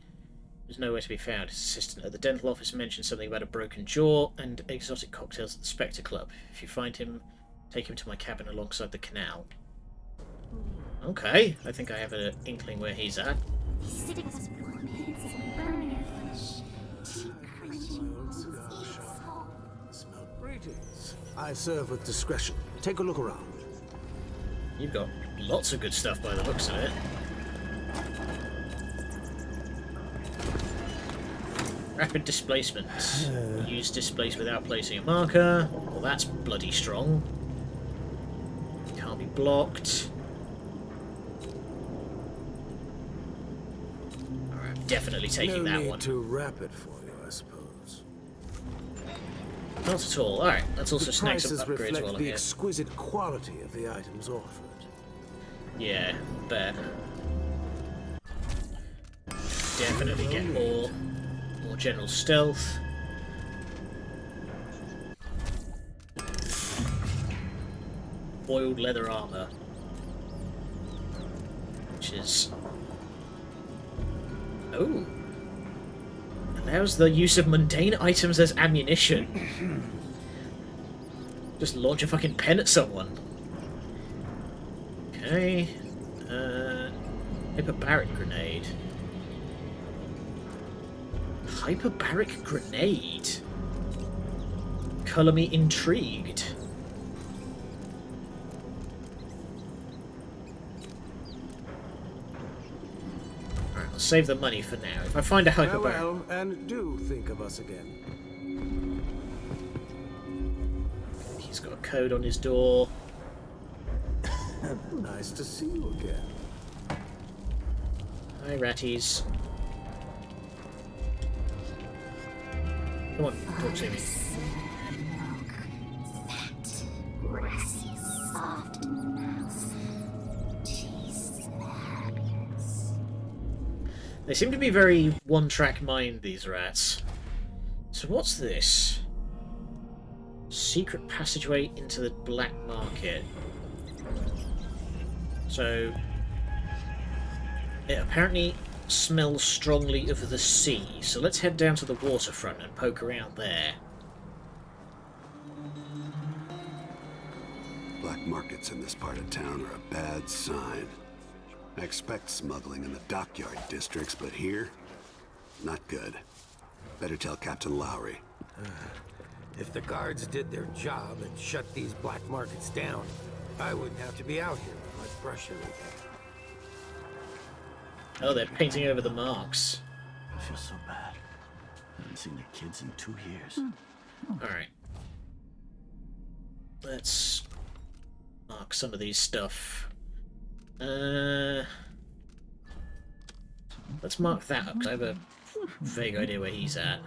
[SPEAKER 1] There's nowhere to be found. His assistant at the dental office mentioned something about a broken jaw and exotic cocktails at the Spectre Club. If you find him, take him to my cabin alongside the canal. Okay, I think I have an inkling where he's at.
[SPEAKER 4] He's sitting on his warm hands and burning flesh.
[SPEAKER 15] Greetings. I serve with discretion. Take a look around.
[SPEAKER 1] You've got lots of good stuff by the looks of it. Rapid displacement. Use displace without placing a marker. Well, that's bloody strong. Can't be blocked. Alright, I'm definitely taking that one.
[SPEAKER 15] Too rapid for you, I suppose.
[SPEAKER 1] Not at all. Alright, let's also snag some upgrades
[SPEAKER 15] reflect
[SPEAKER 1] while I'm
[SPEAKER 15] the
[SPEAKER 1] here.
[SPEAKER 15] exquisite quality of the items offered.
[SPEAKER 1] Yeah, bet. Definitely get more general stealth. Boiled leather armor, which is allows the use of mundane items as ammunition. Just launch a fucking pen at someone. Okay. Hyperbaric grenade. Hyperbaric grenade? Colour me intrigued. Alright, I'll save the money for now. If I find a hyperbaric...
[SPEAKER 15] Farewell, and do think of us again.
[SPEAKER 1] He's got a code on his door.
[SPEAKER 15] Nice to see you again.
[SPEAKER 1] Hi, ratties. Come on, talk to me.
[SPEAKER 4] Grassy, soft mouth. Cheese and happiness.
[SPEAKER 1] They seem to be very one-track mind, these rats. So what's this? Secret passageway into the black market. So it apparently smells strongly of the sea, so let's head down to the waterfront and poke around there.
[SPEAKER 5] Black markets in this part of town are a bad sign. I expect smuggling in the dockyard districts, but here, not good. Better tell Captain Lowry.
[SPEAKER 9] If the guards did their job and shut these black markets down, I wouldn't have to be out here with my brush every day.
[SPEAKER 1] Oh, they're painting over the marks.
[SPEAKER 3] I feel so bad. I haven't seen the kids in 2 years.
[SPEAKER 1] Alright. Let's mark some of these stuff. Let's mark that up, because I have a vague idea where he's at.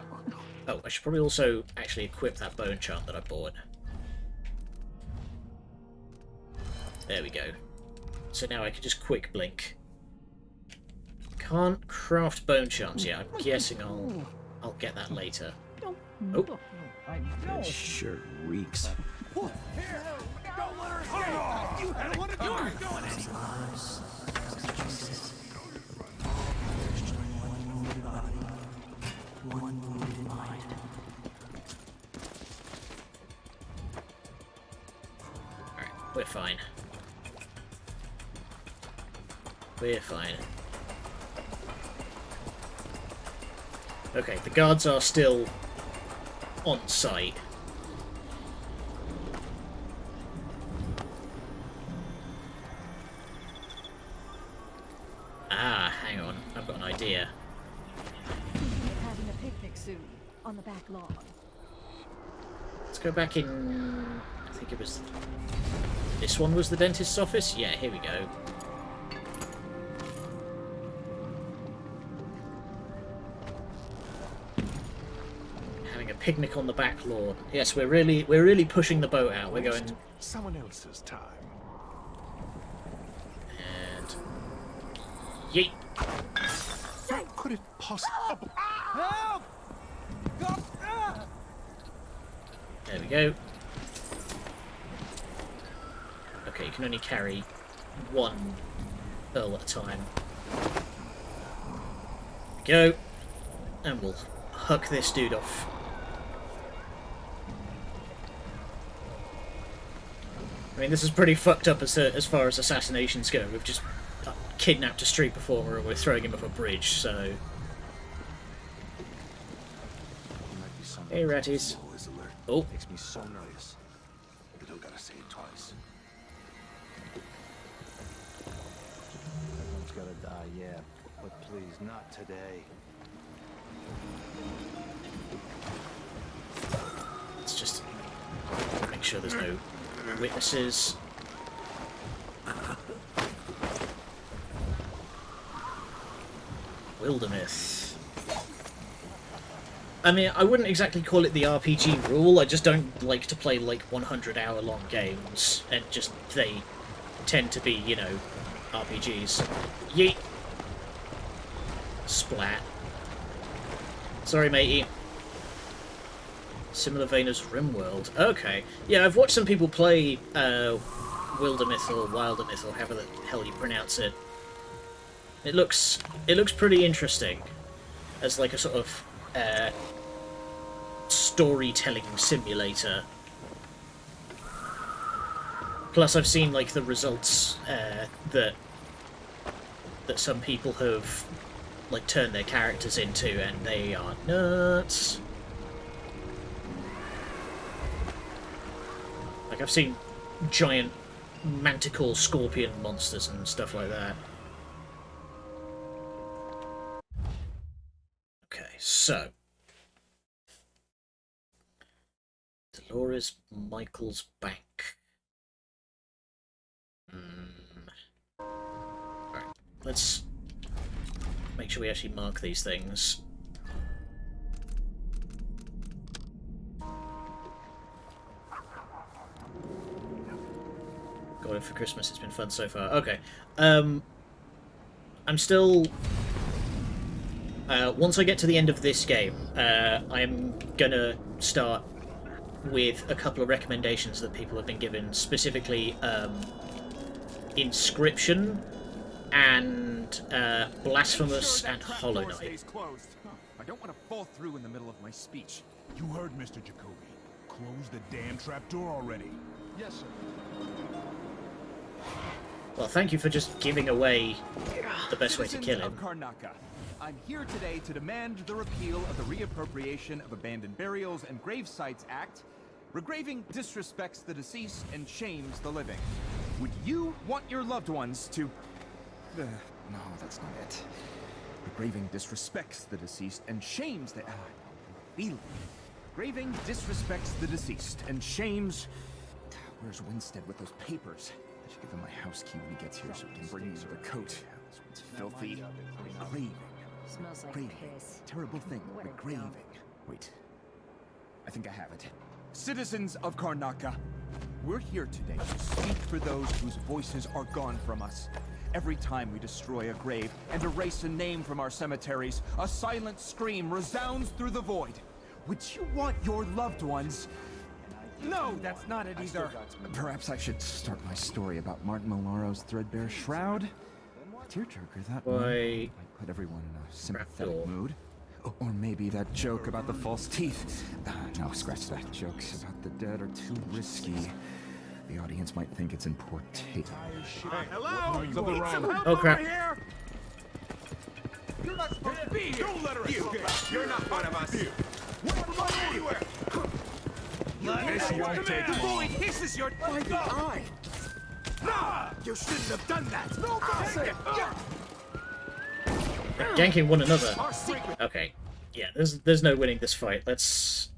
[SPEAKER 1] Oh, I should probably also actually equip that bone charm that I bought. There we go. So now I can just quick blink. Can't craft bone charms yet. I'm guessing I'll get that later. Oh.
[SPEAKER 3] It sure reeks.
[SPEAKER 10] Don't let her escape! You had what are you doing?
[SPEAKER 1] Alright, we're fine. We're fine. Okay, the guards are still on site. Ah, hang on. I've got an idea.
[SPEAKER 16] We're having a picnic soon, on the back lawn.
[SPEAKER 1] Let's go back in... I think it was... This one was the dentist's office? Yeah, here we go. Having a picnic on the back lawn. Yes, we're really pushing the boat out. We're going...
[SPEAKER 10] Someone else's time.
[SPEAKER 1] And... Yeet!
[SPEAKER 10] How could it possibly...
[SPEAKER 16] Help!
[SPEAKER 1] There we go. Okay, you can only carry one pearl at a time. There we go. And we'll huck this dude off. mean, this is pretty fucked up as far as assassinations go. We've just kidnapped a street performer and we're throwing him off a bridge, so... Hey, ratties. Oh.
[SPEAKER 15] Makes me so nervous. You don't gotta say it twice. Everyone's gotta die, yeah, but please, not today.
[SPEAKER 1] Let's just make sure there's no witnesses. Wilderness. I mean, I wouldn't exactly call it the RPG rule, I just don't like to play, like, 100-hour-long games, and just, they tend to be, you know, RPGs. Yeet! Splat. Sorry, matey. Similar vein as RimWorld. Okay. Yeah, I've watched some people play, Wildermyth or Wildermyth, or however the hell you pronounce it. It looks pretty interesting, as, like, a sort of, storytelling simulator. Plus, I've seen like the results that some people have like turned their characters into, and they are nuts. Like I've seen giant manticore scorpion monsters and stuff like that. Okay, so. Dolores Michael's Bank. Right, let's make sure we actually mark these things. Got it for Christmas, it's been fun so far. Okay. I'm still... once I get to the end of this game, I'm gonna start with a couple of recommendations that people have been given, specifically Inscription and Blasphemous and Hollow Knight.
[SPEAKER 10] I don't want to fall through in the middle of my speech. You heard Mr. Jacoby. Close the damn trapdoor already. Yes, sir.
[SPEAKER 1] Well, thank you for just giving away the best way to kill him.
[SPEAKER 17] Of Karnaca. I'm here today to demand the repeal of the Reappropriation of Abandoned Burials and Grave Sites Act. Regraving disrespects the deceased and shames the living. Would you want your loved ones to... no, that's not it. Regraving disrespects the deceased and shames the... Billie. Graving disrespects the deceased and shames... Where's Winstead with those papers? I should give him my house key when he gets here so he can bring me the coat. This one's filthy. Regraving.
[SPEAKER 16] Smells like
[SPEAKER 17] Regraving.
[SPEAKER 16] piss.
[SPEAKER 17] Terrible thing.
[SPEAKER 16] What a
[SPEAKER 17] Regraving.
[SPEAKER 16] dump.
[SPEAKER 17] Wait. I think I have it. Citizens of Karnaca, we're here today to speak for those whose voices are gone from us. Every time we destroy a grave and erase a name from our cemeteries, a silent scream resounds through the void. Would you want your loved ones... No, that's not it either. Perhaps I should start my story about Martin Malaro's threadbare shroud? Tearjerker, that one. Might put everyone in a sympathetic mood. Or maybe that joke about the false teeth. No, scratch that. Jokes about the dead are too risky. The audience might think it's in poor taste.
[SPEAKER 10] Hello?
[SPEAKER 17] Something wrong.
[SPEAKER 1] Oh crap.
[SPEAKER 10] You're not supposed to be here. Don't let her You're not one of us. Anywhere. This won't take long. The boy hisses your by eye. Nah! You shouldn't have done that. No,
[SPEAKER 1] Ganking one another. Okay. Yeah, there's no winning this fight. Let's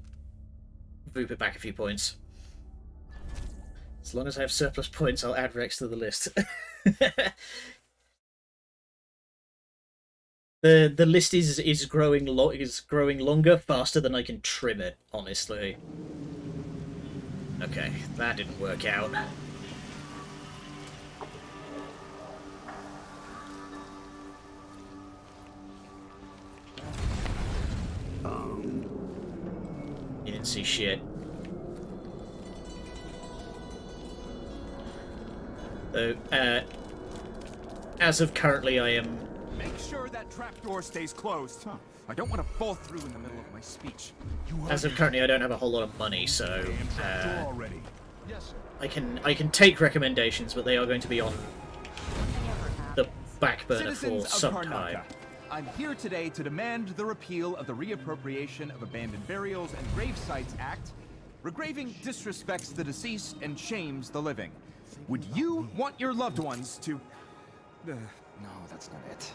[SPEAKER 1] boop it back a few points. As long as I have surplus points, I'll add Rex to the list. The list is growing longer faster than I can trim it, honestly. Okay, that didn't work out. You didn't see shit. So, as of currently, I am...
[SPEAKER 17] Make sure that trapdoor stays closed. I don't want to fall through in the middle of my speech.
[SPEAKER 1] As of currently, I don't have a whole lot of money, so... I can take recommendations, but they are going to be on the back burner for
[SPEAKER 17] Citizens of
[SPEAKER 1] some time.
[SPEAKER 17] Karnaka, I'm here today to demand the repeal of the Reappropriation of Abandoned Burials and Grave Sites Act. Regraving disrespects the deceased and shames the living. Would you want your loved ones to... no, that's not it.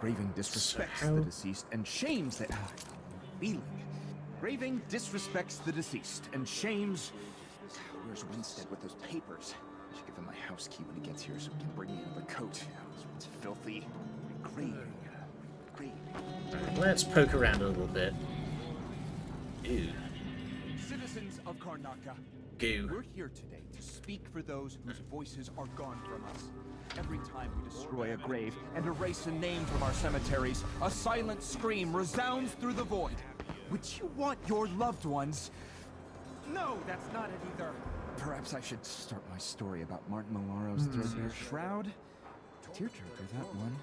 [SPEAKER 17] Regraving disrespects the deceased and shames the... Billie. Graving disrespects the deceased and shames... Where's Winstead with those papers? I should give him my house key when he gets here so he can bring me another coat. It's filthy. Graving.
[SPEAKER 1] Right, let's poke around a little bit. Ew.
[SPEAKER 17] Citizens of Karnaka,
[SPEAKER 1] Goo.
[SPEAKER 17] we're here today to speak for those whose voices are gone from us. Every time we destroy a grave and erase a name from our cemeteries, a silent scream resounds through the void. Would you want your loved ones? No, that's not it either. Perhaps I should start my story about Martin Malaro's threadbare shroud. Tearjerker, that one.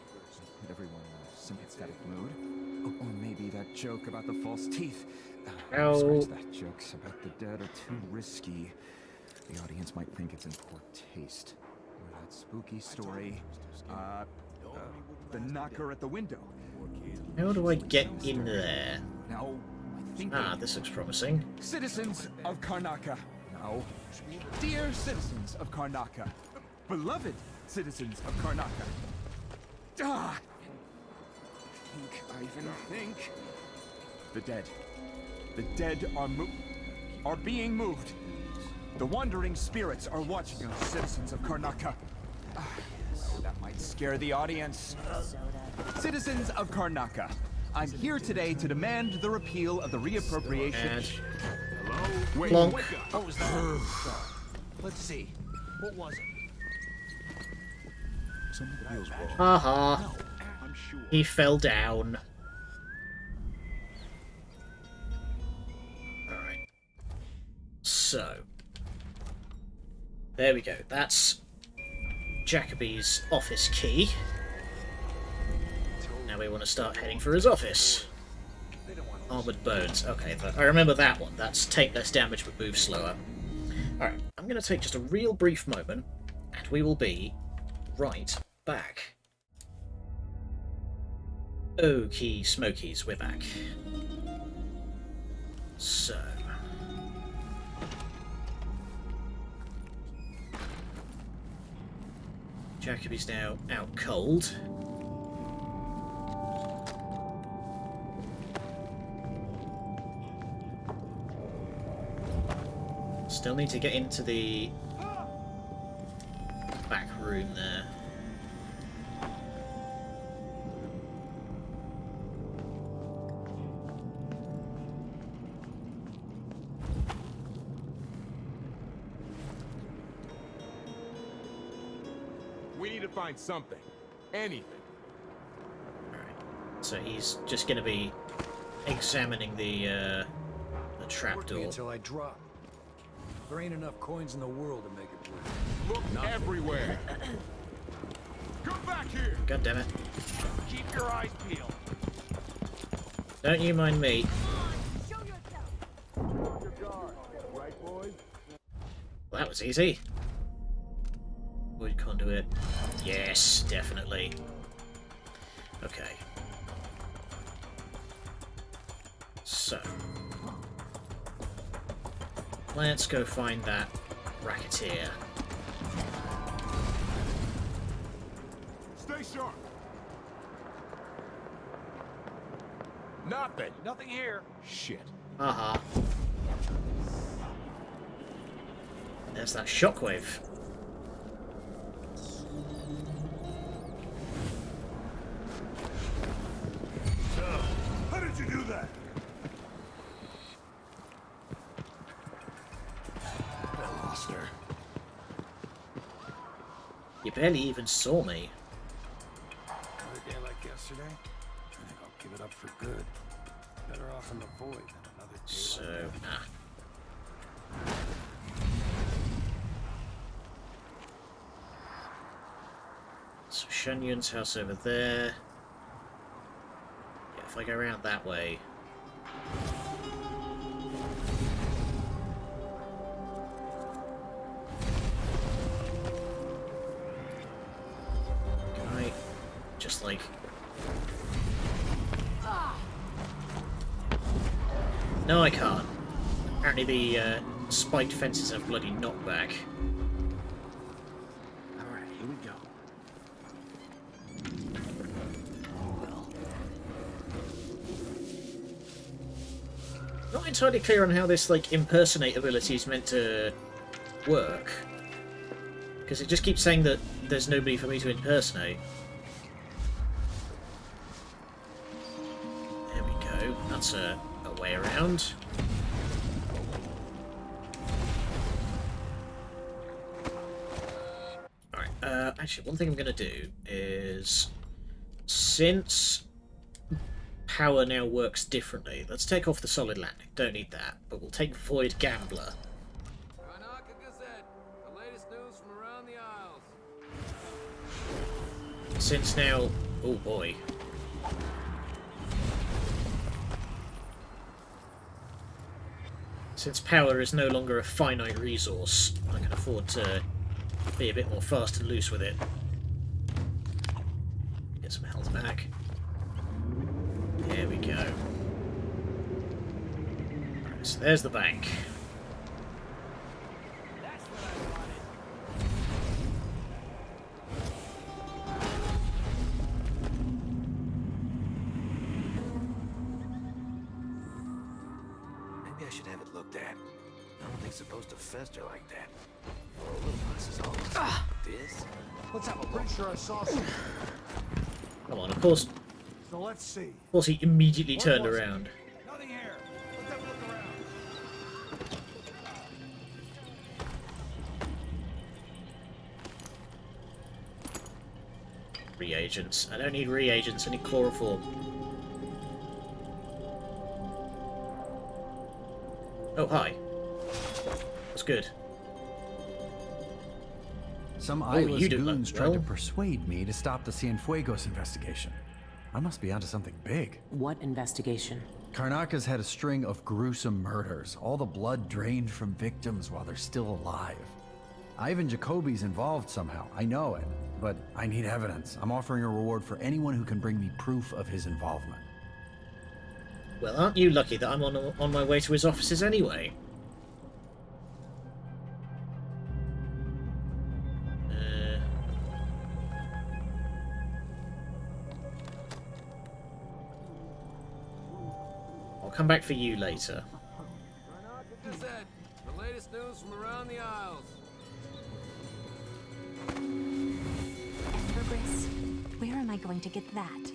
[SPEAKER 17] Put everyone in a sympathetic mood. Or maybe that joke about the false teeth. Scratch that. Jokes about the dead are too risky. The audience might think it's in poor taste. Or that spooky story. The knocker at the window.
[SPEAKER 1] How do I get in there?
[SPEAKER 17] Now, I think
[SPEAKER 1] this looks promising.
[SPEAKER 17] Citizens of Karnaka. No. Dear citizens of Karnaka. Beloved citizens of Karnaka. I even think. The dead. The dead are being moved. The wandering spirits are watching us, citizens of Karnaka. That might scare the audience. Citizens of Karnaka, I'm here today to demand the repeal of the reappropriation.
[SPEAKER 10] Hello?
[SPEAKER 1] Wait, Plonk.
[SPEAKER 10] What was that? Let's see. What was it? Something feels wrong.
[SPEAKER 1] Haha. He fell down. Alright. So. There we go. That's Jacoby's office key. Now we want to start heading for his office. Armored bones. Okay, I remember that one. That's take less damage but move slower. Alright, I'm going to take just a real brief moment, and we will be right back. Okay, Smokies, we're back. So... Jacoby's now out cold. Still need to get into the back room there.
[SPEAKER 10] We need to find something. Anything.
[SPEAKER 1] Alright. So he's just going to be examining the trapdoor.
[SPEAKER 15] Until I drop. There ain't enough coins in the world to make it work.
[SPEAKER 10] Look everywhere. Come back here.
[SPEAKER 1] God damn it.
[SPEAKER 10] Keep your eyes peeled.
[SPEAKER 1] Don't you mind me.
[SPEAKER 10] Right, boys?
[SPEAKER 1] Well, that was easy. Wood conduit. Yes, definitely. Okay. So. Let's go find that racketeer.
[SPEAKER 10] Stay sharp. Nothing. Nothing here. Shit.
[SPEAKER 1] Haha. There's that shockwave.
[SPEAKER 10] How did you do that?
[SPEAKER 15] I lost her.
[SPEAKER 1] You barely even saw me.
[SPEAKER 15] Another day like yesterday? I think I'll give it up for good. Better off in the void than another day
[SPEAKER 1] So,
[SPEAKER 15] like that.
[SPEAKER 1] So Shenyun's house over there. Yeah, if I go around that way. just like... No, I can't. Apparently the spiked fences have bloody knockback.
[SPEAKER 3] Alright, here we go.
[SPEAKER 1] Not entirely clear on how this like impersonate ability is meant to work, because it just keeps saying that there's nobody for me to impersonate. There we go. That's a way around. Alright, actually one thing I'm going to do is, since power now works differently, let's take off the solid landing. Don't need that, but we'll take Void Gambler. Since now... oh boy. Since power is no longer a finite resource, I can afford to be a bit more fast and loose with it. Get some health back. There we go. Right, so there's the bank.
[SPEAKER 10] Maybe I should have it looked at. I don't think it's supposed to fester like that. A little fuss is all this.
[SPEAKER 3] Let's have a look. Pretty sure I saw something.
[SPEAKER 1] Come on, of course.
[SPEAKER 3] So let's see.
[SPEAKER 1] Of course he immediately turned around.
[SPEAKER 3] Nothing here. Let's have a look around.
[SPEAKER 1] Reagents. I don't need reagents, I need chloroform. Oh, hi. That's good.
[SPEAKER 18] Some
[SPEAKER 1] you
[SPEAKER 18] eyeless
[SPEAKER 1] do look
[SPEAKER 18] goons tried to
[SPEAKER 1] well.
[SPEAKER 18] persuade me to stop the Cienfuegos investigation. I must be onto something big.
[SPEAKER 2] What investigation?
[SPEAKER 18] Karnaka's had a string of gruesome murders, all the blood drained from victims while they're still alive. Ivan Jacoby's involved somehow, I know it, but I need evidence. I'm offering a reward for anyone who can bring me proof of his involvement.
[SPEAKER 1] Well, aren't you lucky that I'm on my way to his offices anyway? I'll come back for you later.
[SPEAKER 10] Gazette, the latest news from around the Isles.
[SPEAKER 4] Emberbrisk, where am I going to get that?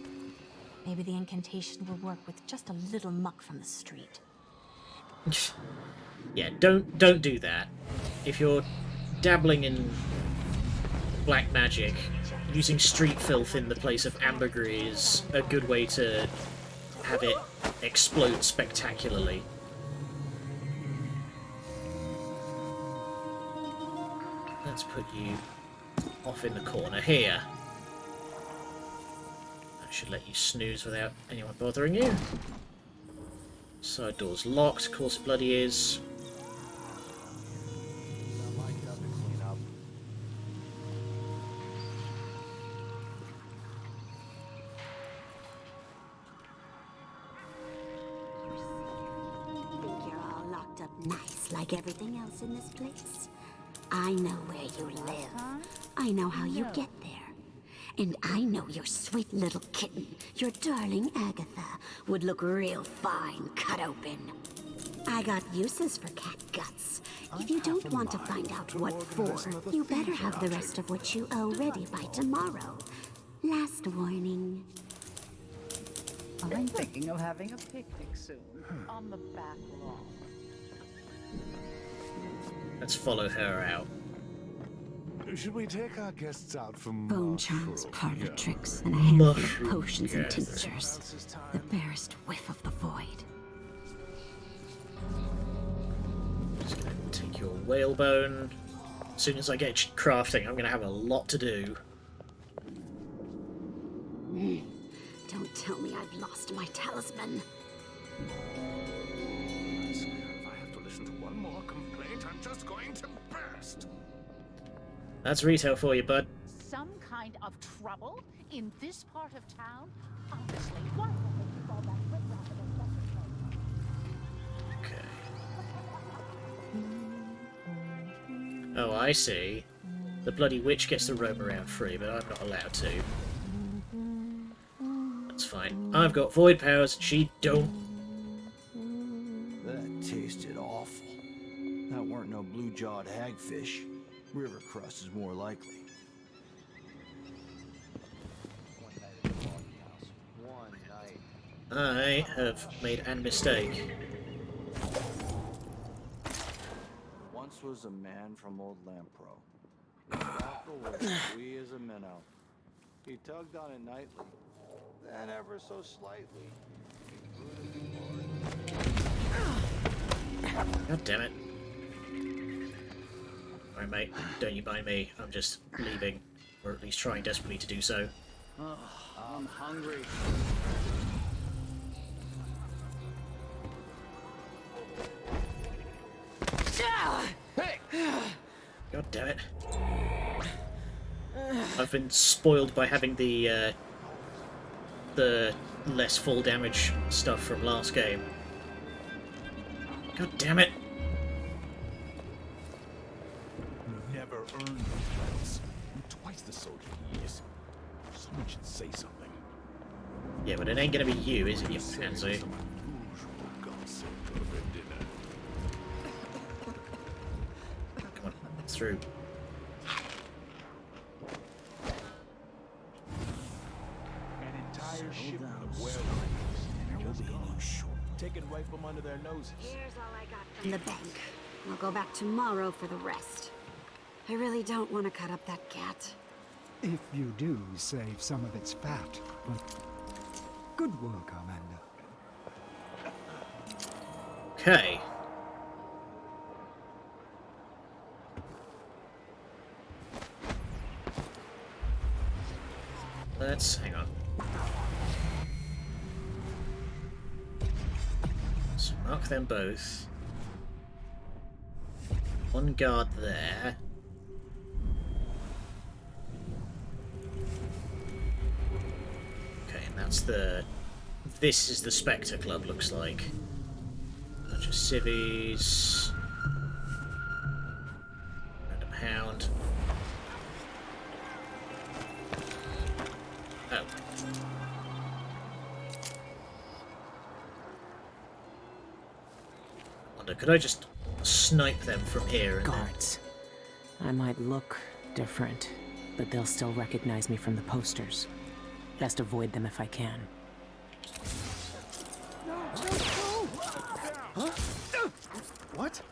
[SPEAKER 4] Maybe the incantation will work with just a little muck from the street.
[SPEAKER 1] Yeah, don't do that. If you're dabbling in black magic, using street filth in the place of ambergris is a good way to have it explode spectacularly. Let's put you off in the corner here. That should let you snooze without anyone bothering you. Side door's locked, of course it bloody is.
[SPEAKER 4] Think you're all locked up nice like everything else in this place? I know where you live. I know how you get there. And I know your sweet little kitten, your darling Agatha, would look real fine cut open. I got uses for cat guts. If you don't want to find out what for, you better have the rest of what you owe ready by tomorrow. Last warning.
[SPEAKER 16] I'm thinking of having a picnic soon, on the back lawn.
[SPEAKER 1] Let's follow her out.
[SPEAKER 19] Should we take our guests out for
[SPEAKER 4] Bone charms, parlor tricks, and a handful of potions and tinctures. The barest whiff of the void.
[SPEAKER 1] Just gonna take your whalebone. As soon as I get crafting, I'm gonna have a lot to do.
[SPEAKER 4] Don't tell me I've lost my talisman.
[SPEAKER 10] If I have to listen to one more complaint, I'm just going to burst.
[SPEAKER 1] That's retail for you, bud.
[SPEAKER 16] some kind of trouble in this part of town? Honestly, why don't they keep all that riffraff in a separate place?
[SPEAKER 1] Oh, I see. The bloody witch gets to roam around free, but I'm not allowed to. That's fine. I've got void powers, she don't.
[SPEAKER 20] That tasted awful. That weren't no blue-jawed hagfish. River crust is more likely.
[SPEAKER 1] I have made a mistake.
[SPEAKER 20] Once was a man from old Lampro. Tobacco was wee as a minnow. He tugged on it nightly, then ever so slightly.
[SPEAKER 1] God damn it. Alright mate, don't you mind me, I'm just leaving. Or at least trying desperately to do so.
[SPEAKER 3] Oh, I'm hungry.
[SPEAKER 1] God damn it. I've been spoiled by having the less full damage stuff from last game. God damn it.
[SPEAKER 19] You've never earned the medals. You're twice the soldier he is. Someone should say something.
[SPEAKER 1] Yeah, but it ain't gonna be you, is it, you pansy? Come on, through.
[SPEAKER 19] An entire ship of whale taken right from under their noses.
[SPEAKER 21] Here's all I got from the bank. I'll go back tomorrow for the rest. I really don't want to cut up that cat.
[SPEAKER 22] If you do save some of its fat. Good work, Amanda.
[SPEAKER 1] Okay. Let's hang on. So mark them both. One guard there. Okay, and that's the... This is the Spectre Club, looks like. Bunch of civvies. Random hound. Oh. Wonder, could I just snipe them from here? And
[SPEAKER 2] Guards. I might look different, but they'll still recognize me from the posters. Best avoid them if I can.
[SPEAKER 17] Huh? What?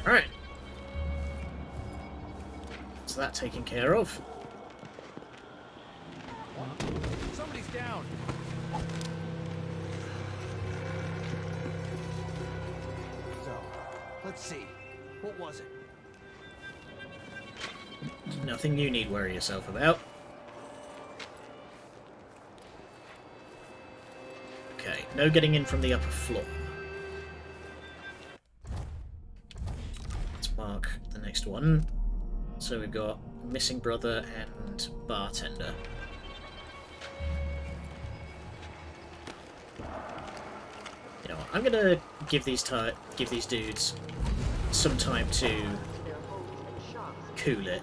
[SPEAKER 1] Alright. So that taken care of.
[SPEAKER 17] Somebody's down.
[SPEAKER 20] So, let's see. What was it?
[SPEAKER 1] Nothing you need worry yourself about. Okay, no getting in from the upper floor. Let's mark the next one. So we've got missing brother and bartender. You know what, I'm gonna give these dudes some time to cool it.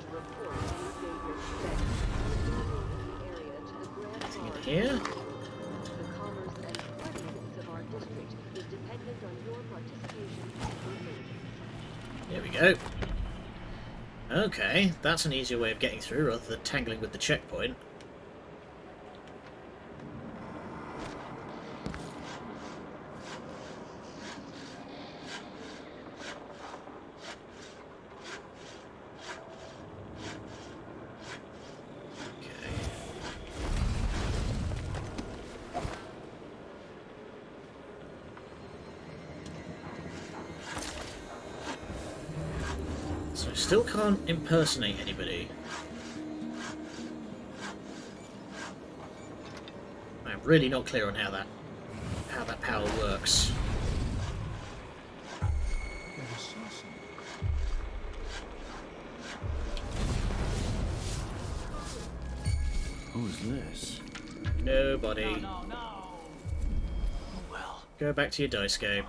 [SPEAKER 1] Anything in here? There we go. Okay, that's an easier way of getting through rather than tangling with the checkpoint. Still can't impersonate anybody. I'm really not clear on how that power works.
[SPEAKER 10] Who's this?
[SPEAKER 1] Nobody. Go back to your dice game.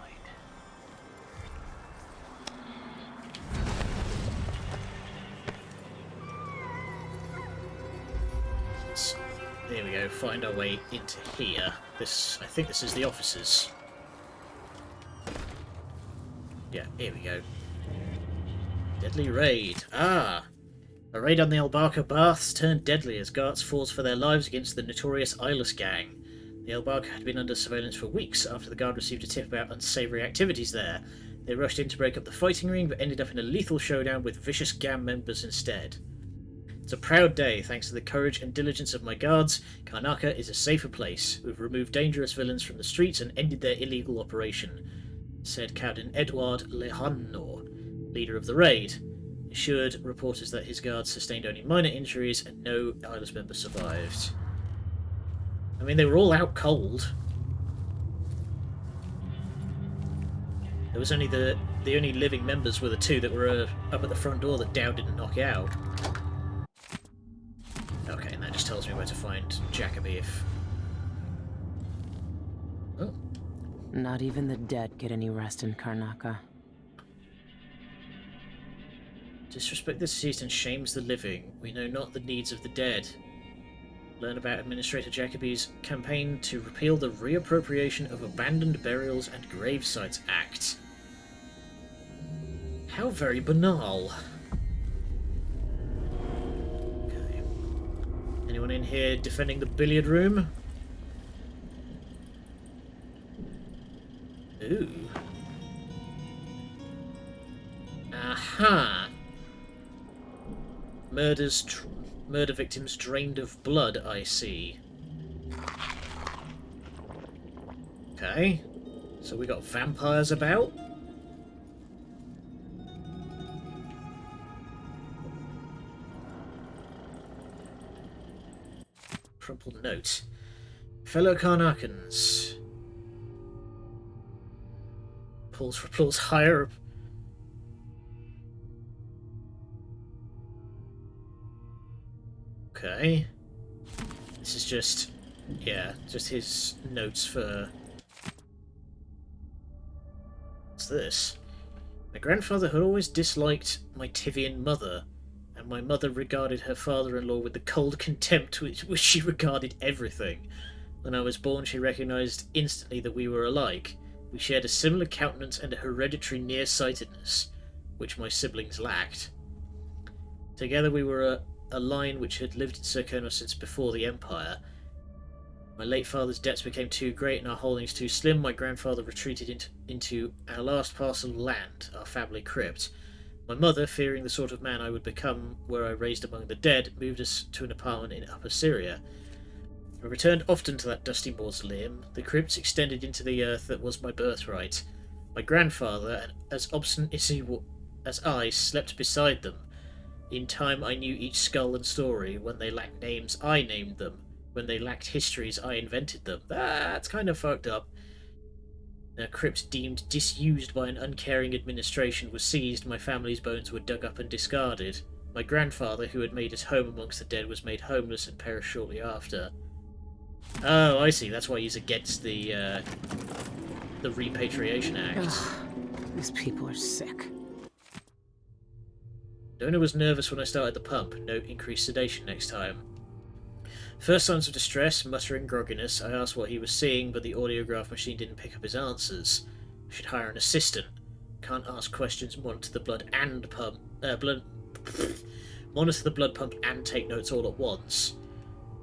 [SPEAKER 1] There we go, find our way into here. I think this is the offices. Yeah, here we go. Deadly raid. Ah! A raid on the Albarca Baths turned deadly as guards fought for their lives against the notorious Eyeless gang. The Albarca had been under surveillance for weeks after the guard received a tip about unsavoury activities there. They rushed in to break up the fighting ring, but ended up in a lethal showdown with vicious gang members instead. It's a proud day. Thanks to the courage and diligence of my guards, Karnaca is a safer place. We've removed dangerous villains from the streets and ended their illegal operation, said Captain Edouard Lejano, leader of the raid. Assured reporters that his guards sustained only minor injuries and no Eyeless member survived. I mean, they were all out cold. There was only the only living members were the two that were up at the front door that Dow didn't knock out. Okay, and that just tells me where to find Jacoby if... Oh.
[SPEAKER 2] Not even the dead get any rest in Karnaca.
[SPEAKER 1] Disrespect the deceased and shames the living. We know not the needs of the dead. Learn about Administrator Jacoby's campaign to repeal the Reappropriation of Abandoned Burials and Grave Sites Act. How very banal. Okay. Anyone in here defending the billiard room? Ooh. Aha! Murder victims drained of blood, I see. Okay. So we got vampires about? Crumpled note. Fellow Karnakans. Pulls for applause higher. Okay. This is just, yeah, just his notes for... What's this? My grandfather had always disliked my Tivian mother, and my mother regarded her father-in-law with the cold contempt with which she regarded everything. When I was born, she recognised instantly that we were alike. We shared a similar countenance and a hereditary nearsightedness, which my siblings lacked. Together we were a line which had lived in Serkonos since before the Empire. My late father's debts became too great and our holdings too slim. My grandfather retreated into our last parcel of land, our family crypt. My mother, fearing the sort of man I would become were I raised among the dead, moved us to an apartment in Upper Syria. I returned often to that dusty mausoleum. The crypts extended into the earth that was my birthright. My grandfather, as obstinate as I, slept beside them. In time I knew each skull and story. When they lacked names, I named them. When they lacked histories, I invented them. That's kind of fucked up. A crypt deemed disused by an uncaring administration was seized. My family's bones were dug up and discarded. My grandfather, who had made his home amongst the dead, was made homeless and perished shortly after. Oh, I see. That's why he's against the Repatriation Act.
[SPEAKER 2] Ugh, these people are sick.
[SPEAKER 1] Donor was nervous when I started the pump. Note increased sedation next time. First signs of distress, muttering grogginess. I asked what he was seeing, but the audiograph machine didn't pick up his answers. I should hire an assistant. Can't ask questions, monitor the blood pump and take notes all at once.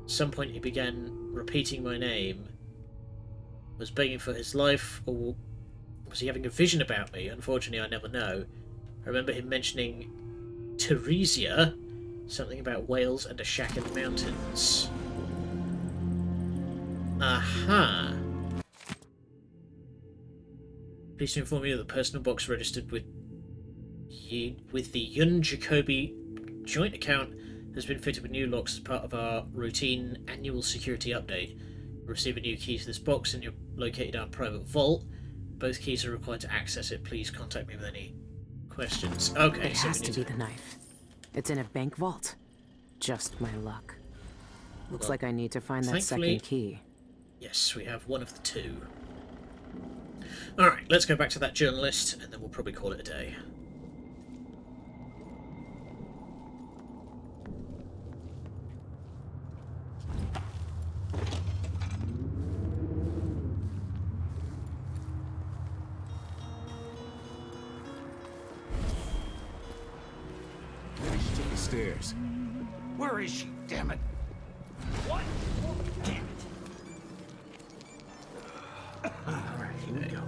[SPEAKER 1] At some point he began repeating my name. Was begging for his life, or was he having a vision about me? Unfortunately, I never know. I remember him mentioning Teresia, something about Wales and a shack in the mountains. Aha! Please to inform you that the personal box registered with the Yun Jacoby joint account has been fitted with new locks as part of our routine annual security update. You'll receive a new key to this box and you're located in our private vault. Both keys are required to access it. Please contact me with any questions. Okay,
[SPEAKER 2] it
[SPEAKER 1] so
[SPEAKER 2] has to be the knife. It's in a bank vault. Just my luck. Looks
[SPEAKER 1] Well,
[SPEAKER 2] like I need to find that
[SPEAKER 1] thankfully-
[SPEAKER 2] second key.
[SPEAKER 1] Yes, we have one of the two. Alright, let's go back to that journalist, and then we'll probably call it a day.
[SPEAKER 19] Maybe she took the stairs.
[SPEAKER 3] Where is she? Damn it! What? Damn it!
[SPEAKER 1] Alright, here we go.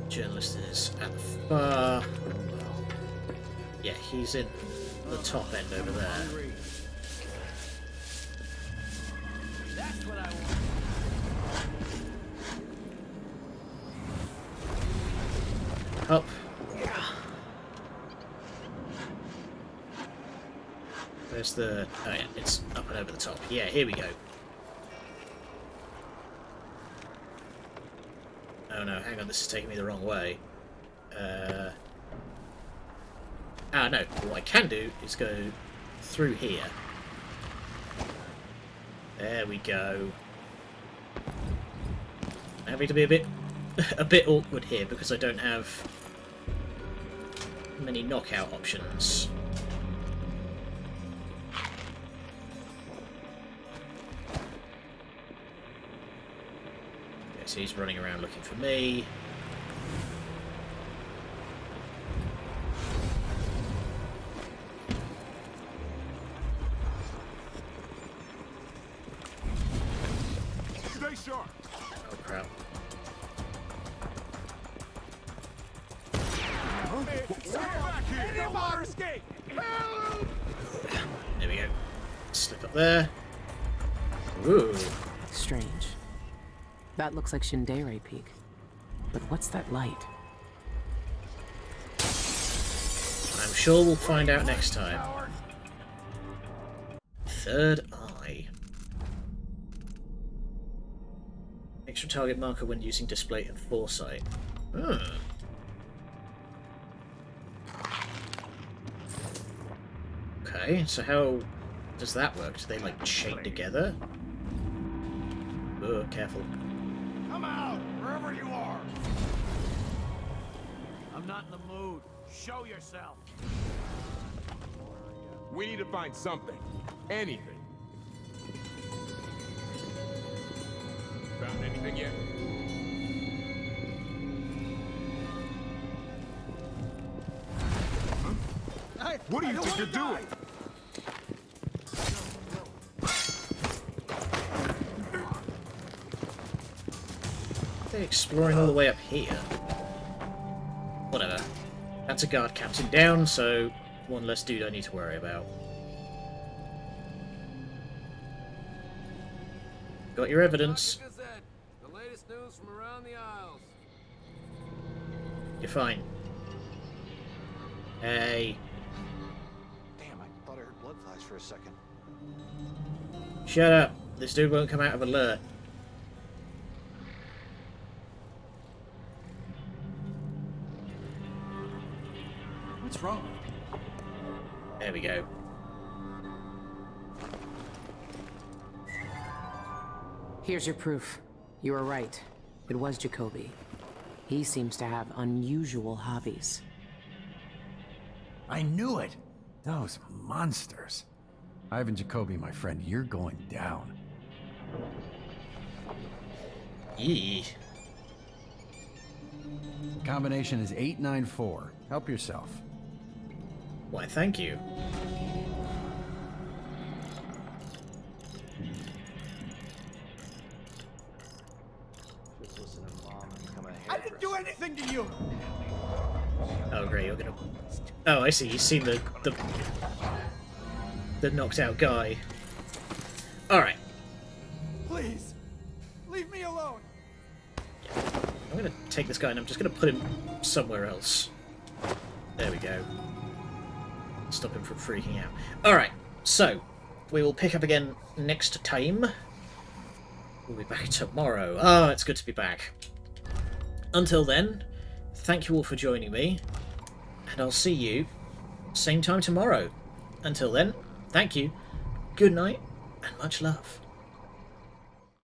[SPEAKER 1] Journalist is at the far... Yeah, he's in the top end over there.
[SPEAKER 3] That's what I want.
[SPEAKER 1] Up. Where's the... Oh yeah, it's up and over the top. Yeah, here we go. Oh no, hang on, this is taking me the wrong way. Ah no, what I can do is go through here. There we go. I'm having to be a bit awkward here because I don't have many knockout options. Okay, so he's running around looking for me.
[SPEAKER 19] Stay sharp.
[SPEAKER 1] Oh crap. There we go. Slip up there. Ooh.
[SPEAKER 2] Strange. That looks like Shindere Peak. But what's that light?
[SPEAKER 1] I'm sure we'll find out next time. Third eye. Extra target marker when using display and foresight. Hmm. Okay, so how does that work? Do they like chain together? Oh, careful.
[SPEAKER 3] Come out, wherever you are. I'm not in the mood. Show yourself.
[SPEAKER 19] We need to find something. Anything. Found anything yet? Huh? What do you think you're doing?
[SPEAKER 1] They're exploring all the way up here. Whatever. That's a guard captain down, so one less dude I need to worry about. Got your evidence.
[SPEAKER 9] The latest news from around the Isles.
[SPEAKER 1] You're fine. Hey.
[SPEAKER 20] Damn, I thought I heard blood flies for a second.
[SPEAKER 1] Shut up. This dude won't come out of a lure.
[SPEAKER 17] What's wrong?
[SPEAKER 1] There we go.
[SPEAKER 2] Here's your proof. You were right. It was Jacoby. He seems to have unusual hobbies.
[SPEAKER 18] I knew it! Those monsters. Ivan Jacoby, my friend, you're going down.
[SPEAKER 1] Yee.
[SPEAKER 18] Combination is 894. Help yourself.
[SPEAKER 1] Why, thank you.
[SPEAKER 20] Just listen to Mom and become a
[SPEAKER 3] I didn't do anything to you.
[SPEAKER 1] Oh great, you're gonna... Oh, I see. You've seen the knocked out guy. Alright.
[SPEAKER 3] Please, leave me alone.
[SPEAKER 1] I'm gonna take this guy and I'm just gonna put him somewhere else. There we go. Stop him from freaking out. Alright, so we will pick up again next time. We'll be back tomorrow. Ah, it's good to be back. Until then, thank you all for joining me, and I'll see you same time tomorrow. Until then, thank you, good night, and much love.